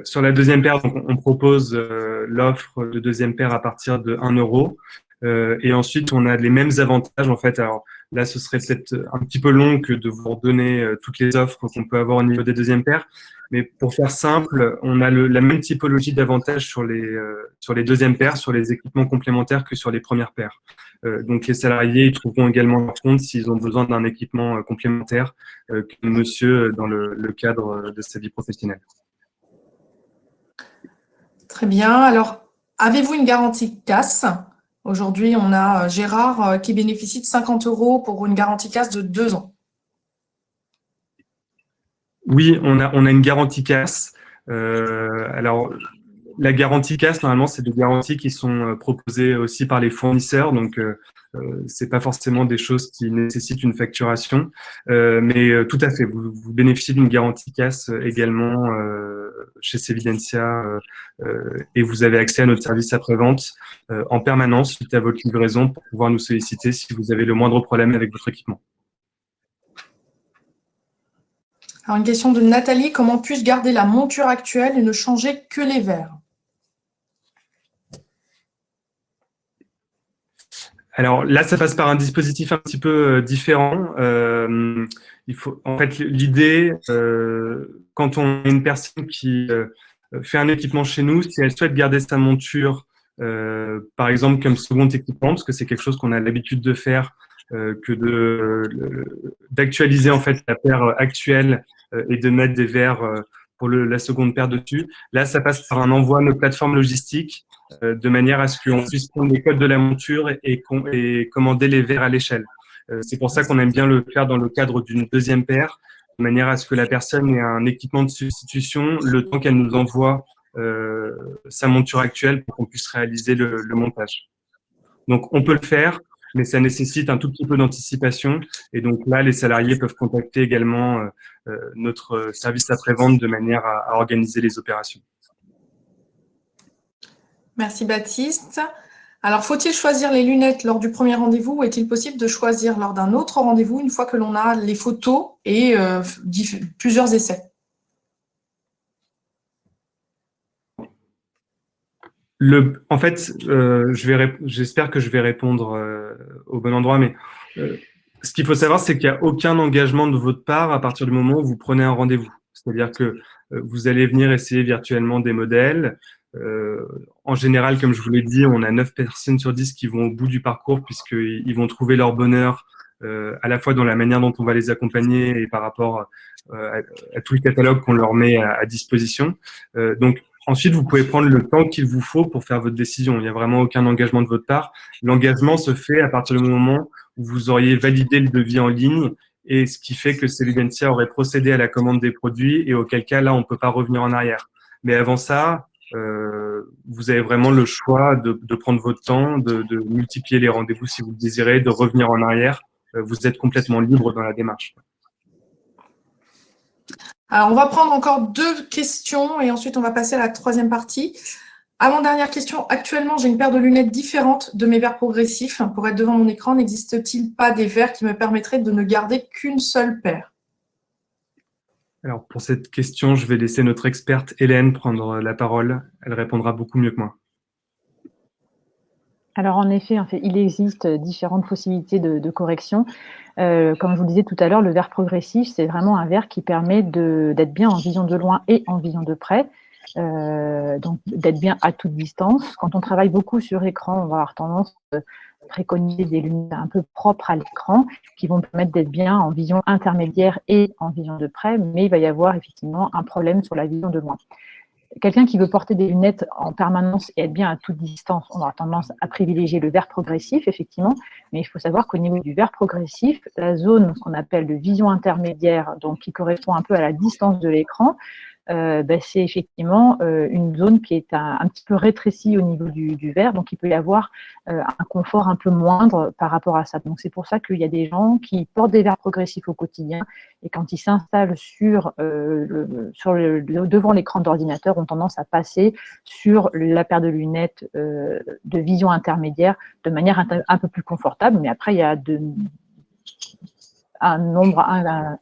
Sur la deuxième paire, donc, on propose l'offre de deuxième paire à partir de 1 euro. Et ensuite, on a les mêmes avantages. En fait, alors là, ce serait peut-être un petit peu long que de vous redonner toutes les offres qu'on peut avoir au niveau des deuxièmes paires. Mais pour faire simple, on a la même typologie d'avantages sur les deuxièmes paires, sur les équipements complémentaires que sur les premières paires. Donc, les salariés ils trouveront également leur compte s'ils ont besoin d'un équipement complémentaire que monsieur dans le cadre de sa vie professionnelle. Très bien. Alors, avez-vous une garantie casse? Aujourd'hui, on a Gérard qui bénéficie de 50 € pour une garantie casse de 2 ans. Oui, on a une garantie casse. Alors, la garantie casse, normalement, c'est des garanties qui sont proposées aussi par les fournisseurs. Donc, c'est pas forcément des choses qui nécessitent une facturation. Mais tout à fait, vous bénéficiez d'une garantie casse également chez Cevidentia et vous avez accès à notre service après-vente en permanence suite à votre livraison pour pouvoir nous solliciter si vous avez le moindre problème avec votre équipement. Alors, une question de Nathalie. Comment puis-je garder la monture actuelle et ne changer que les verres? Alors là, ça passe par un dispositif un petit peu différent. En fait, l'idée, quand on a une personne qui fait un équipement chez nous, si elle souhaite garder sa monture, par exemple comme second équipement, parce que c'est quelque chose qu'on a l'habitude de faire, d'actualiser en fait la paire actuelle et de mettre des verres pour la seconde paire dessus. Là, ça passe par un envoi à nos plateformes logistiques de manière à ce qu'on puisse prendre les codes de la monture et commander les verres à l'échelle. C'est pour ça qu'on aime bien le faire dans le cadre d'une deuxième paire, de manière à ce que la personne ait un équipement de substitution le temps qu'elle nous envoie sa monture actuelle pour qu'on puisse réaliser le montage. Donc, on peut le faire, mais ça nécessite un tout petit peu d'anticipation. Et donc là, les salariés peuvent contacter également notre service après-vente de manière à organiser les opérations. Merci Baptiste. Alors, faut-il choisir les lunettes lors du premier rendez-vous ou est-il possible de choisir lors d'un autre rendez-vous une fois que l'on a les photos et plusieurs essais? En fait, j'espère que je vais répondre au bon endroit, mais ce qu'il faut savoir, c'est qu'il n'y a aucun engagement de votre part à partir du moment où vous prenez un rendez-vous. C'est-à-dire que vous allez venir essayer virtuellement des modèles. En général, comme je vous l'ai dit, on a 9 personnes sur 10 qui vont au bout du parcours puisqu'ils vont trouver leur bonheur à la fois dans la manière dont on va les accompagner et par rapport à tout le catalogue qu'on leur met à disposition. Donc, ensuite, vous pouvez prendre le temps qu'il vous faut pour faire votre décision. Il n'y a vraiment aucun engagement de votre part. L'engagement se fait à partir du moment où vous auriez validé le devis en ligne, et ce qui fait que Cevidentia aurait procédé à la commande des produits, et auquel cas, là, on ne peut pas revenir en arrière. Mais avant ça, vous avez vraiment le choix de prendre votre temps, de multiplier les rendez-vous si vous le désirez, de revenir en arrière. Vous êtes complètement libre dans la démarche. Alors, on va prendre encore 2 questions et ensuite on va passer à la 3e partie. Avant-dernière question, actuellement j'ai une paire de lunettes différentes de mes verres progressifs. Pour être devant mon écran, n'existe-t-il pas des verres qui me permettraient de ne garder qu'une seule paire? Alors, pour cette question, je vais laisser notre experte Hélène prendre la parole. Elle répondra beaucoup mieux que moi. Alors, en effet, il existe différentes possibilités de correction. Comme je vous le disais tout à l'heure, le verre progressif, c'est vraiment un verre qui permet d'être bien en vision de loin et en vision de près. Donc, d'être bien à toute distance. Quand on travaille beaucoup sur écran, on va avoir tendance à préconiser des lunettes un peu propres à l'écran qui vont permettre d'être bien en vision intermédiaire et en vision de près, mais il va y avoir effectivement un problème sur la vision de loin. Quelqu'un qui veut porter des lunettes en permanence et être bien à toute distance, on aura tendance à privilégier le verre progressif, effectivement, mais il faut savoir qu'au niveau du verre progressif, la zone qu'on appelle de vision intermédiaire, donc qui correspond un peu à la distance de l'écran, c'est effectivement une zone qui est un petit peu rétrécie au niveau du verre, donc il peut y avoir un confort un peu moindre par rapport à ça. Donc c'est pour ça qu'il y a des gens qui portent des verres progressifs au quotidien et quand ils s'installent devant l'écran d'ordinateur, ont tendance à passer sur la paire de lunettes de vision intermédiaire de manière un peu plus confortable. Mais après, il y a un nombre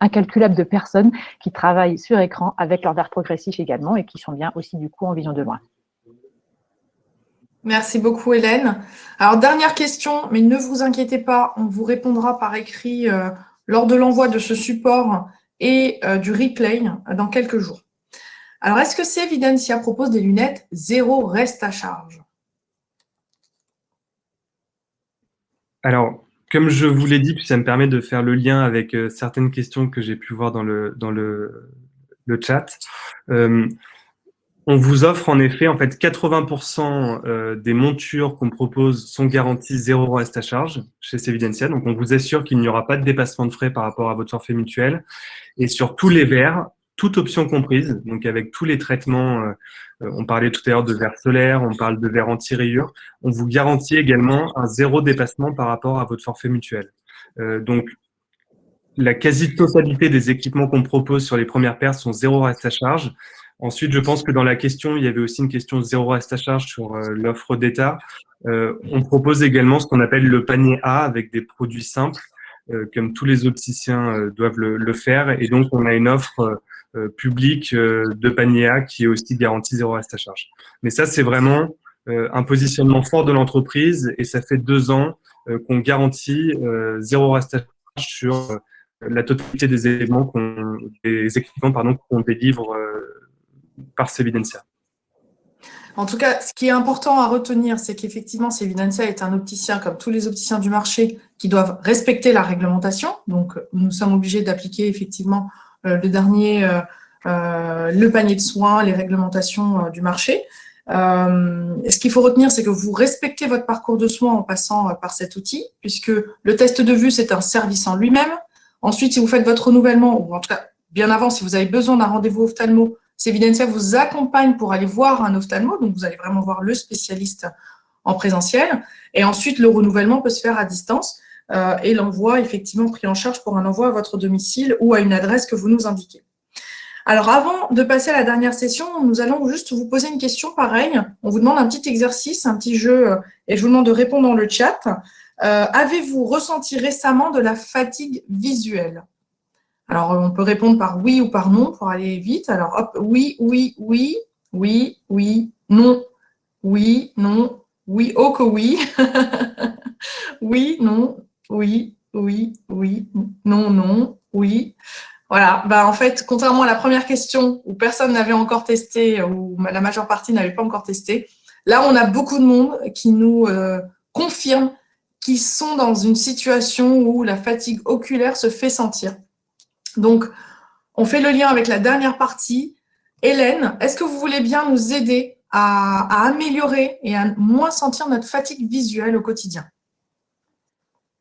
incalculable de personnes qui travaillent sur écran avec leur verre progressif également et qui sont bien aussi du coup en vision de loin. Merci beaucoup Hélène. Alors dernière question, mais ne vous inquiétez pas, on vous répondra par écrit lors de l'envoi de ce support et du replay dans quelques jours. Alors est-ce que Cevidentia propose des lunettes zéro reste à charge? Alors, comme je vous l'ai dit, puis ça me permet de faire le lien avec certaines questions que j'ai pu voir dans le chat. On vous offre en effet 80% des montures qu'on propose sont garanties 0 reste à charge chez Cevidentia. Donc, on vous assure qu'il n'y aura pas de dépassement de frais par rapport à votre forfait mutuel. Et sur tous les verres, toute option comprise, donc avec tous les traitements, on parlait tout à l'heure de verre solaire, on parle de verre anti-rayures, on vous garantit également un 0 dépassement par rapport à votre forfait mutuel. Donc, la quasi-totalité des équipements qu'on propose sur les premières paires sont 0 reste à charge. Ensuite, je pense que dans la question, il y avait aussi une question 0 reste à charge sur l'offre d'État. On propose également ce qu'on appelle le panier A avec des produits simples, comme tous les opticiens doivent le faire. Et donc, on a une offre publique de panier A qui est aussi garantie 0 reste à charge. Mais ça, c'est vraiment un positionnement fort de l'entreprise et ça fait 2 ans qu'on garantit 0 reste à charge sur la totalité des équipements qu'on délivre par Cevidentia. En tout cas, ce qui est important à retenir, c'est qu'effectivement, Cevidentia est un opticien comme tous les opticiens du marché qui doivent respecter la réglementation. Donc, nous sommes obligés d'appliquer effectivement le panier de soins, les réglementations du marché. Ce qu'il faut retenir, c'est que vous respectez votre parcours de soins en passant par cet outil, puisque le test de vue, c'est un service en lui-même. Ensuite, si vous faites votre renouvellement, ou en tout cas, bien avant, si vous avez besoin d'un rendez-vous ophtalmo, Cevidentia vous accompagne pour aller voir un ophtalmo, donc vous allez vraiment voir le spécialiste en présentiel. Et ensuite, le renouvellement peut se faire à distance et l'envoi effectivement pris en charge pour un envoi à votre domicile ou à une adresse que vous nous indiquez. Alors, avant de passer à la dernière session, nous allons juste vous poser une question pareille. On vous demande un petit exercice, un petit jeu, et je vous demande de répondre dans le chat. Avez-vous ressenti récemment de la fatigue visuelle? Alors, on peut répondre par oui ou par non pour aller vite. Alors, hop, oui, oui, oui, oui, oui, non, oui, non, oui, oh que oui, oui, non, oui, oui, oui, non, non, oui. Voilà, en fait, contrairement à la première question où personne n'avait encore testé, ou la majeure partie n'avait pas encore testé, là, on a beaucoup de monde qui nous confirme qui sont dans une situation où la fatigue oculaire se fait sentir. Donc, on fait le lien avec la dernière partie. Hélène, est-ce que vous voulez bien nous aider à améliorer et à moins sentir notre fatigue visuelle au quotidien?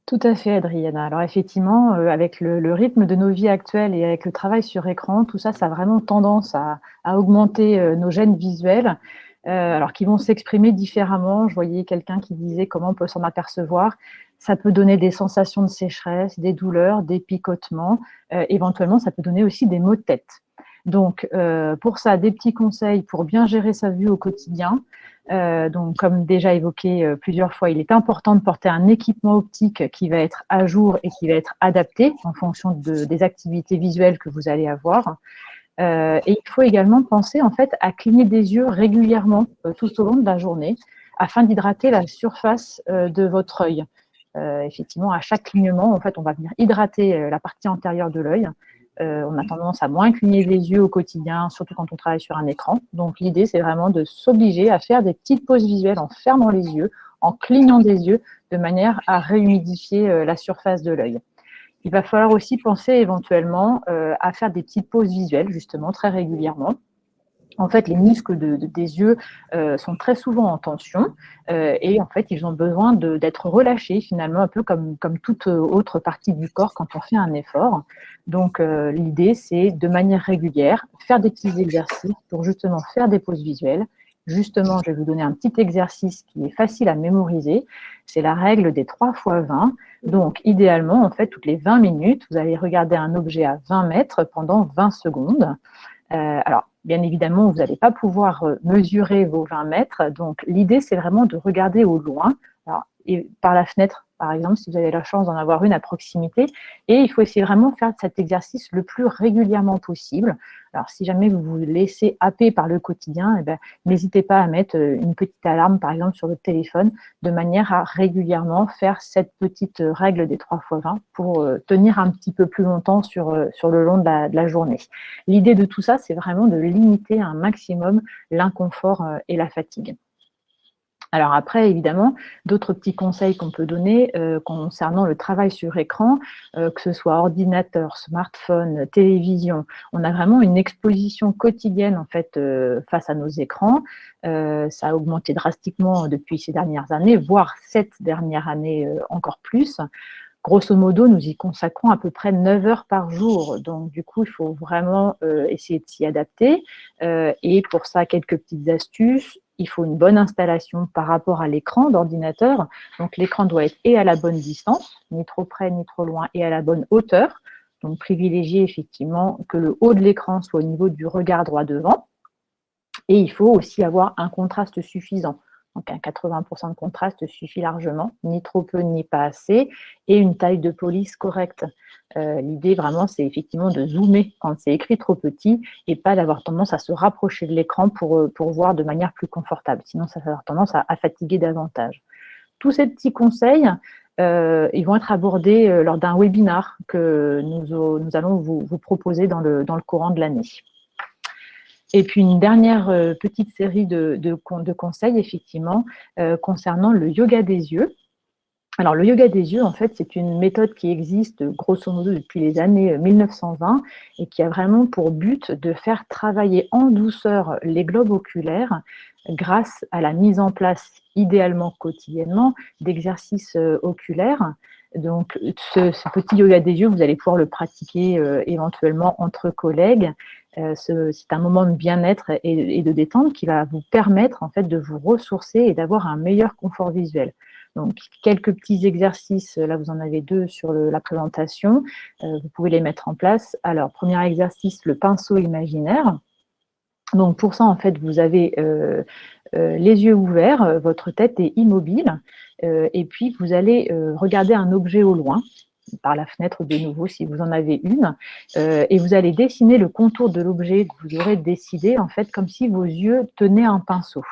Tout à fait, Adriana. Alors effectivement, avec le rythme de nos vies actuelles et avec le travail sur écran, tout ça, ça a vraiment tendance à augmenter nos gènes visuels, alors qui vont s'exprimer différemment. Je voyais quelqu'un qui disait comment on peut s'en apercevoir. Ça peut donner des sensations de sécheresse, des douleurs, des picotements. Éventuellement, ça peut donner aussi des maux de tête. Donc, pour ça, des petits conseils pour bien gérer sa vue au quotidien. Donc, comme déjà évoqué plusieurs fois, il est important de porter un équipement optique qui va être à jour et qui va être adapté en fonction des activités visuelles que vous allez avoir. Et il faut également penser en fait à cligner des yeux régulièrement tout au long de la journée afin d'hydrater la surface de votre œil. Effectivement, à chaque clignement, en fait, on va venir hydrater la partie antérieure de l'œil. On a tendance à moins cligner les yeux au quotidien, surtout quand on travaille sur un écran. Donc, l'idée, c'est vraiment de s'obliger à faire des petites pauses visuelles en fermant les yeux, en clignant des yeux, de manière à réhumidifier la surface de l'œil. Il va falloir aussi penser éventuellement à faire des petites pauses visuelles, justement, très régulièrement. En fait, les muscles des yeux sont très souvent en tension et en fait, ils ont besoin d'être relâchés finalement, un peu comme toute autre partie du corps quand on fait un effort. Donc, l'idée, c'est de manière régulière, faire des petits exercices pour justement faire des pauses visuelles. Justement, je vais vous donner un petit exercice qui est facile à mémoriser. C'est la règle des 3 x 20. Donc, idéalement, en fait, toutes les 20 minutes, vous allez regarder un objet à 20 mètres pendant 20 secondes. Alors, bien évidemment, vous n'allez pas pouvoir mesurer vos 20 mètres. Donc, l'idée, c'est vraiment de regarder au loin, alors, et par la fenêtre, par exemple, si vous avez la chance d'en avoir une à proximité. Et il faut essayer vraiment de faire cet exercice le plus régulièrement possible. Alors, si jamais vous vous laissez happer par le quotidien, eh ben, n'hésitez pas à mettre une petite alarme, par exemple, sur votre téléphone, de manière à régulièrement faire cette petite règle des 3 x 20 pour tenir un petit peu plus longtemps sur le long de la journée. L'idée de tout ça, c'est vraiment de limiter un maximum l'inconfort et la fatigue. Alors après, évidemment, d'autres petits conseils qu'on peut donner concernant le travail sur écran, que ce soit ordinateur, smartphone, télévision, on a vraiment une exposition quotidienne en fait face à nos écrans. Ça a augmenté drastiquement depuis ces dernières années, voire cette dernière année encore plus. Grosso modo, nous y consacrons à peu près 9 heures par jour. Donc, du coup, il faut vraiment essayer de s'y adapter. Et pour ça, quelques petites astuces. Il faut une bonne installation par rapport à l'écran d'ordinateur. Donc, l'écran doit être et à la bonne distance, ni trop près, ni trop loin, et à la bonne hauteur. Donc, privilégiez effectivement que le haut de l'écran soit au niveau du regard droit devant. Et il faut aussi avoir un contraste suffisant. Donc, un 80% de contraste suffit largement, ni trop peu, ni pas assez, et une taille de police correcte. L'idée, vraiment, c'est effectivement de zoomer quand c'est écrit trop petit et pas d'avoir tendance à se rapprocher de l'écran pour voir de manière plus confortable. Sinon, ça va avoir tendance à fatiguer davantage. Tous ces petits conseils, ils vont être abordés lors d'un webinar que nous allons vous proposer dans le courant de l'année. Et puis une dernière petite série de conseils, effectivement, concernant le yoga des yeux. Alors, le yoga des yeux, en fait, c'est une méthode qui existe grosso modo depuis les années 1920 et qui a vraiment pour but de faire travailler en douceur les globes oculaires grâce à la mise en place, idéalement quotidiennement, d'exercices oculaires. Donc, ce petit yoga des yeux, vous allez pouvoir le pratiquer éventuellement entre collègues. C'est un moment de bien-être et de détente qui va vous permettre en fait de vous ressourcer et d'avoir un meilleur confort visuel. Donc, quelques petits exercices, là vous en avez 2 sur la présentation, vous pouvez les mettre en place. Alors, premier exercice, le pinceau imaginaire. Donc, pour ça, en fait, vous avez les yeux ouverts, votre tête est immobile, et puis vous allez regarder un objet au loin, par la fenêtre de nouveau si vous en avez une, et vous allez dessiner le contour de l'objet que vous aurez décidé, en fait, comme si vos yeux tenaient un pinceau.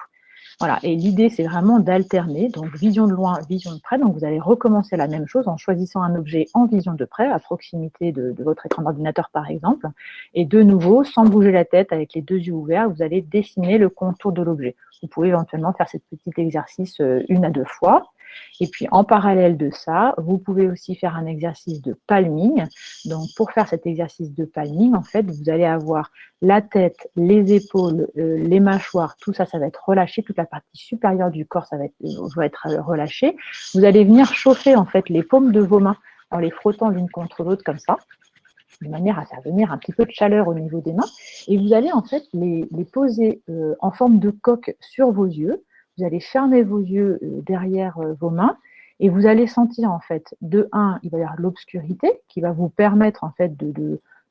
Voilà, et l'idée, c'est vraiment d'alterner, donc vision de loin, vision de près. Donc, vous allez recommencer la même chose en choisissant un objet en vision de près, à proximité de votre écran d'ordinateur, par exemple. Et de nouveau, sans bouger la tête, avec les 2 yeux ouverts, vous allez dessiner le contour de l'objet. Vous pouvez éventuellement faire ce petit exercice 1 à 2 fois. Et puis, en parallèle de ça, vous pouvez aussi faire un exercice de palming. Donc, pour faire cet exercice de palming, en fait, vous allez avoir la tête, les épaules, les mâchoires, tout ça, ça va être relâché. Toute la partie supérieure du corps, ça va être relâché. Vous allez venir chauffer, en fait, les paumes de vos mains en les frottant l'une contre l'autre comme ça, de manière à faire venir un petit peu de chaleur au niveau des mains. Et vous allez en fait les poser en forme de coque sur vos yeux. Vous allez fermer vos yeux derrière vos mains et vous allez sentir en fait, de un, il va y avoir l'obscurité qui va vous permettre en fait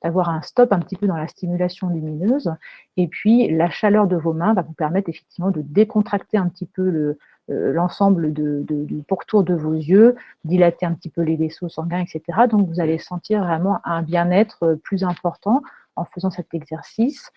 d'avoir un stop un petit peu dans la stimulation lumineuse. Et puis la chaleur de vos mains va vous permettre effectivement de décontracter un petit peu l'ensemble du pourtour de vos yeux, dilater un petit peu les vaisseaux sanguins, etc. Donc, vous allez sentir vraiment un bien-être plus important en faisant cet exercice.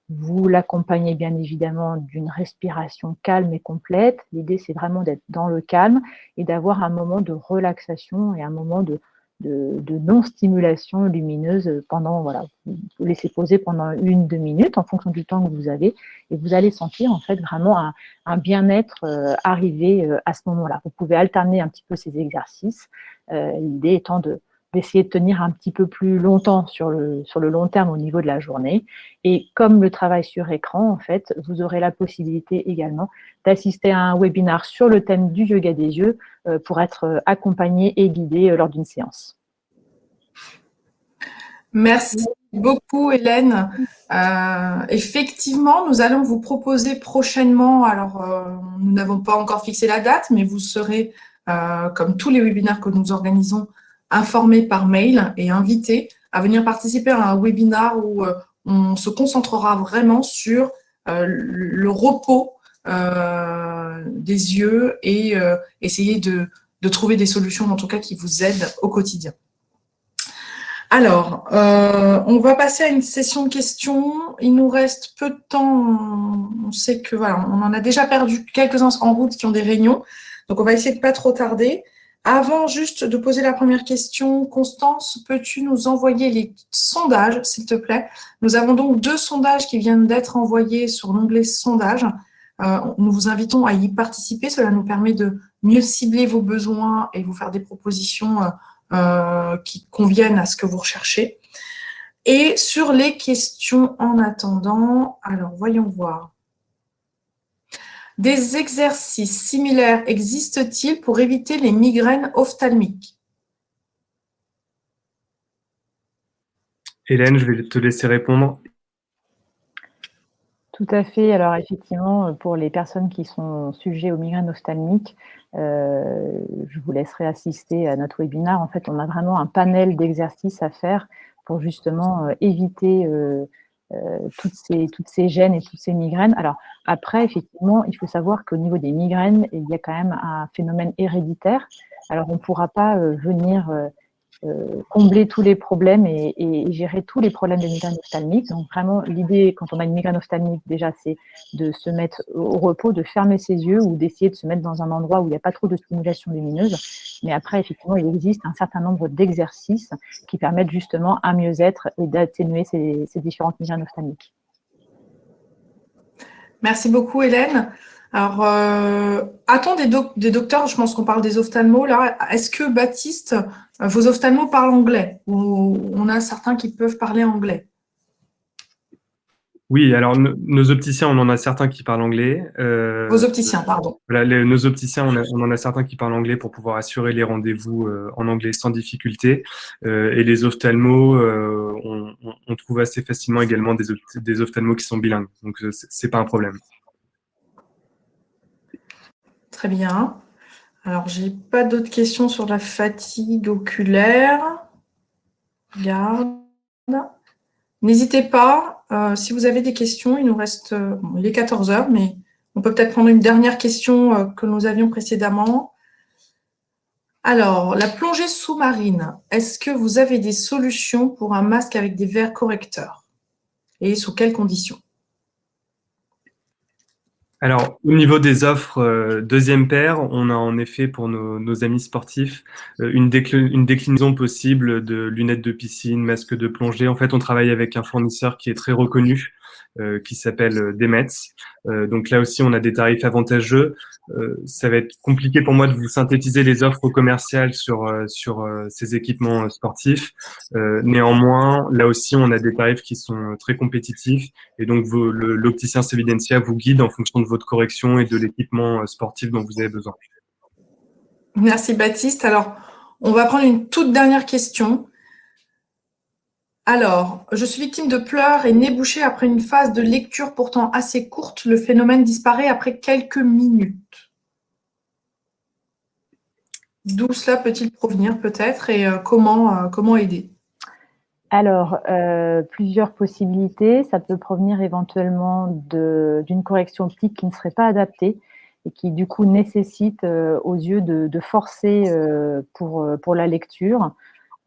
Vous l'accompagnez bien évidemment d'une respiration calme et complète. L'idée, c'est vraiment d'être dans le calme et d'avoir un moment de relaxation et un moment de non-stimulation lumineuse pendant, voilà, vous laissez poser pendant 1-2 minutes en fonction du temps que vous avez et vous allez sentir en fait vraiment un bien-être arriver à ce moment-là. Vous pouvez alterner un petit peu ces exercices, l'idée étant d'essayer de tenir un petit peu plus longtemps sur le long terme au niveau de la journée. Et comme le travail sur écran, en fait, vous aurez la possibilité également d'assister à un webinaire sur le thème du yoga des yeux pour être accompagné et guidé lors d'une séance. Merci beaucoup, Hélène. Effectivement, nous allons vous proposer prochainement, alors nous n'avons pas encore fixé la date, mais vous serez, comme tous les webinaires que nous organisons, informés par mail et invités à venir participer à un webinaire où on se concentrera vraiment sur le repos des yeux et essayer de trouver des solutions, en tout cas, qui vous aident au quotidien. Alors, on va passer à une session de questions. Il nous reste peu de temps. On sait que voilà, on en a déjà perdu quelques-uns en route qui ont des réunions. Donc, on va essayer de pas trop tarder. Avant juste de poser la première question, Constance, peux-tu nous envoyer les sondages, s'il te plaît? Nous avons donc 2 sondages qui viennent d'être envoyés sur l'onglet sondages. Nous vous invitons à y participer. Cela nous permet de mieux cibler vos besoins et vous faire des propositions qui conviennent à ce que vous recherchez. Et sur les questions en attendant, alors voyons voir. Des exercices similaires existent-ils pour éviter les migraines ophtalmiques? Hélène, je vais te laisser répondre. Tout à fait. Alors effectivement, pour les personnes qui sont sujets aux migraines ophtalmiques, je vous laisserai assister à notre webinaire. En fait, on a vraiment un panel d'exercices à faire pour justement éviter toutes ces gênes et toutes ces migraines. Alors après, effectivement, il faut savoir qu'au niveau des migraines, il y a quand même un phénomène héréditaire. Alors on ne pourra pas venir combler tous les problèmes et gérer tous les problèmes de migraine ophtalmique. Donc vraiment, l'idée quand on a une migraine ophtalmique, déjà, c'est de se mettre au repos, de fermer ses yeux ou d'essayer de se mettre dans un endroit où il n'y a pas trop de stimulation lumineuse. Mais après, effectivement, il existe un certain nombre d'exercices qui permettent justement un mieux-être et d'atténuer ces différentes migraines ophtalmiques. Merci beaucoup, Hélène. Alors, a-t-on des docteurs, je pense qu'on parle des ophtalmos là, est-ce que Baptiste, vos ophtalmos parlent anglais ou on a certains qui peuvent parler anglais? Oui, alors nos opticiens, on en a certains qui parlent anglais. Vos opticiens, pardon. Voilà, nos opticiens, on en a certains qui parlent anglais pour pouvoir assurer les rendez-vous en anglais sans difficulté. Et les ophtalmos, on trouve assez facilement également des ophtalmos qui sont bilingues. Donc, c'est pas un problème. Très bien. Alors, j'ai pas d'autres questions sur la fatigue oculaire. Regarde. N'hésitez pas, si vous avez des questions, il nous reste, il est 14 heures, mais on peut peut-être prendre une dernière question que nous avions précédemment. Alors, la plongée sous-marine, est-ce que vous avez des solutions pour un masque avec des verres correcteurs? Et sous quelles conditions? Alors, au niveau des offres deuxième paire, on a en effet pour nos amis sportifs une déclinaison possible de lunettes de piscine, masques de plongée. En fait, on travaille avec un fournisseur qui est très reconnu qui s'appelle Demetz. Donc là aussi, on a des tarifs avantageux. Ça va être compliqué pour moi de vous synthétiser les offres commerciales sur ces équipements sportifs. Néanmoins, là aussi, on a des tarifs qui sont très compétitifs et donc l'opticien Sevidentia vous guide en fonction de votre correction et de l'équipement sportif dont vous avez besoin. Merci Baptiste. Alors, on va prendre une toute dernière question. Alors, je suis victime de pleurs et nez bouché après une phase de lecture pourtant assez courte. Le phénomène disparaît après quelques minutes. D'où cela peut-il provenir peut-être et comment aider? Alors, plusieurs possibilités. Ça peut provenir éventuellement d'une correction optique qui ne serait pas adaptée et qui, du coup, nécessite aux yeux de forcer pour la lecture.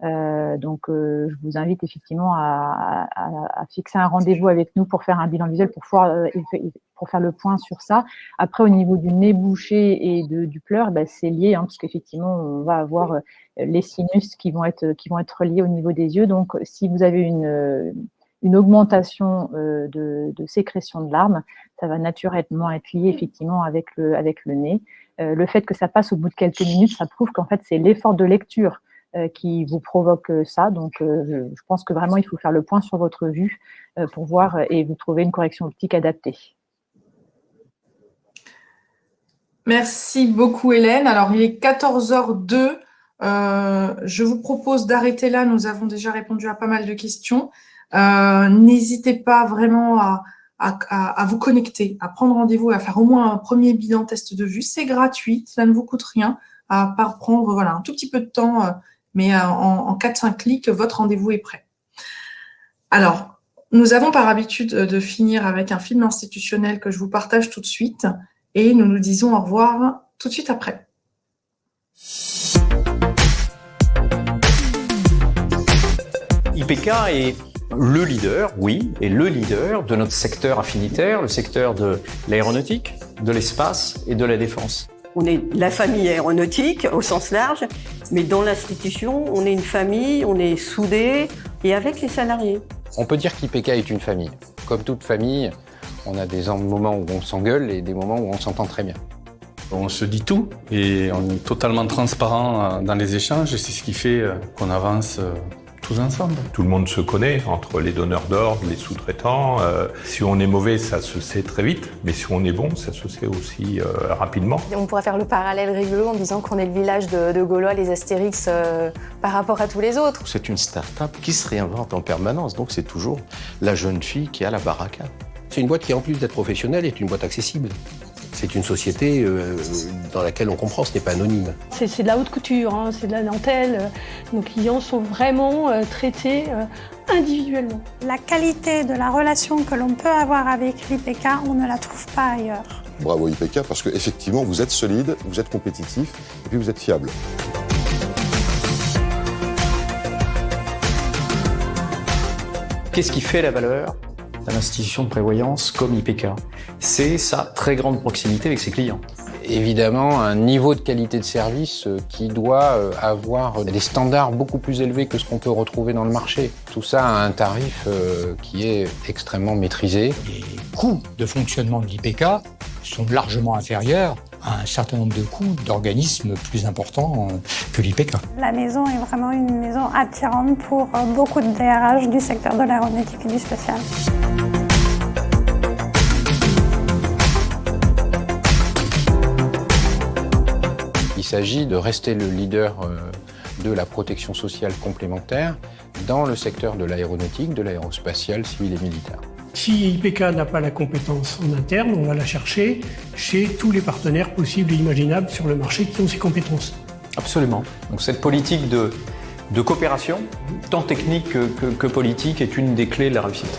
Donc, je vous invite effectivement à fixer un rendez-vous avec nous pour faire un bilan visuel, pour faire le point sur ça. Après, au niveau du nez bouché et du pleur, c'est lié, parce qu'effectivement, on va avoir les sinus qui vont être reliés au niveau des yeux. Donc, si vous avez une augmentation de sécrétion de larmes, ça va naturellement être lié effectivement avec le nez. Le fait que ça passe au bout de quelques minutes, ça prouve qu'en fait, c'est l'effort de lecture qui vous provoque ça. Donc, je pense que vraiment, il faut faire le point sur votre vue pour voir et vous trouver une correction optique adaptée. Merci beaucoup, Hélène. Alors, il est 14h02. Je vous propose d'arrêter là. Nous avons déjà répondu à pas mal de questions. N'hésitez pas vraiment à vous connecter, à prendre rendez-vous, à faire au moins un premier bilan test de vue. C'est gratuit, ça ne vous coûte rien, à part prendre un tout petit peu de temps, mais en 4-5 clics, votre rendez-vous est prêt. Alors, nous avons par habitude de finir avec un film institutionnel que je vous partage tout de suite et nous nous disons au revoir tout de suite après. IPK est le leader, oui, et le leader de notre secteur affinitaire, le secteur de l'aéronautique, de l'espace et de la défense. On est la famille aéronautique au sens large, mais dans l'institution, on est une famille, on est soudés et avec les salariés. On peut dire qu'IPK est une famille. Comme toute famille, on a des moments où on s'engueule et des moments où on s'entend très bien. On se dit tout et on est totalement transparent dans les échanges et c'est ce qui fait qu'on avance tous ensemble. Tout le monde se connaît entre les donneurs d'ordre, les sous-traitants. Si on est mauvais, ça se sait très vite, mais si on est bon, ça se sait aussi rapidement. On pourrait faire le parallèle rigolo en disant qu'on est le village de Gaulois, les Astérix, par rapport à tous les autres. C'est une start-up qui se réinvente en permanence, donc c'est toujours la jeune fille qui a la baraka. C'est une boîte qui, en plus d'être professionnelle, est une boîte accessible. C'est une société dans laquelle on comprend, ce n'est pas anonyme. C'est de la haute couture, c'est de la dentelle. Nos clients sont vraiment traités individuellement. La qualité de la relation que l'on peut avoir avec l'IPK, on ne la trouve pas ailleurs. Bravo IPK, parce qu'effectivement, vous êtes solide, vous êtes compétitif et puis vous êtes fiable. Qu'est-ce qui fait la valeur d'une institution de prévoyance comme IPK? C'est sa très grande proximité avec ses clients. Évidemment, un niveau de qualité de service qui doit avoir des standards beaucoup plus élevés que ce qu'on peut retrouver dans le marché. Tout ça à un tarif qui est extrêmement maîtrisé. Les coûts de fonctionnement de l'IPK sont largement inférieurs à un certain nombre de coûts d'organismes plus importants que l'IPK. La maison est vraiment une maison attirante pour beaucoup de DRH du secteur de l'aéronautique et du spatial. Il s'agit de rester le leader de la protection sociale complémentaire dans le secteur de l'aéronautique, de l'aérospatiale, civil et militaire. Si IPK n'a pas la compétence en interne, on va la chercher chez tous les partenaires possibles et imaginables sur le marché qui ont ces compétences. Absolument. Donc cette politique de coopération, tant technique que politique, est une des clés de la réussite.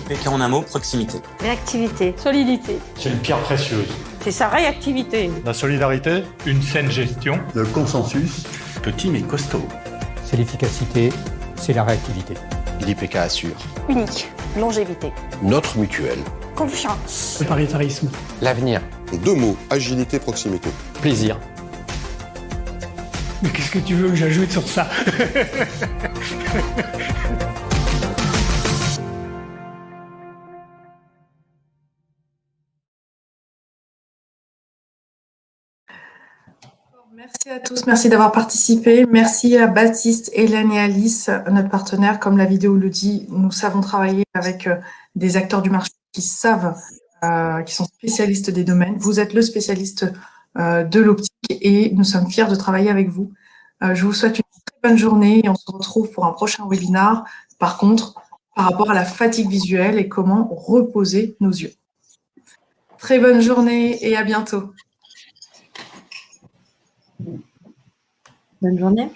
IPK en un mot, proximité. Réactivité. Solidité. C'est une pierre précieuse. C'est sa réactivité. La solidarité. Une saine gestion. Le consensus. Petit mais costaud. C'est l'efficacité, c'est la réactivité. L'IPK assure. Unique. Longévité. Notre mutuelle. Confiance. Le paritarisme. L'avenir. Deux mots, agilité, proximité. Plaisir. Mais qu'est-ce que tu veux que j'ajoute sur ça? Merci à tous, merci d'avoir participé. Merci à Baptiste, Hélène et Alice, notre partenaire. Comme la vidéo le dit, nous savons travailler avec des acteurs du marché qui savent, qui sont spécialistes des domaines. Vous êtes le spécialiste de l'optique et nous sommes fiers de travailler avec vous. Je vous souhaite une très bonne journée et on se retrouve pour un prochain webinar. Par contre, par rapport à la fatigue visuelle et comment reposer nos yeux. Très bonne journée et à bientôt. Bonne journée.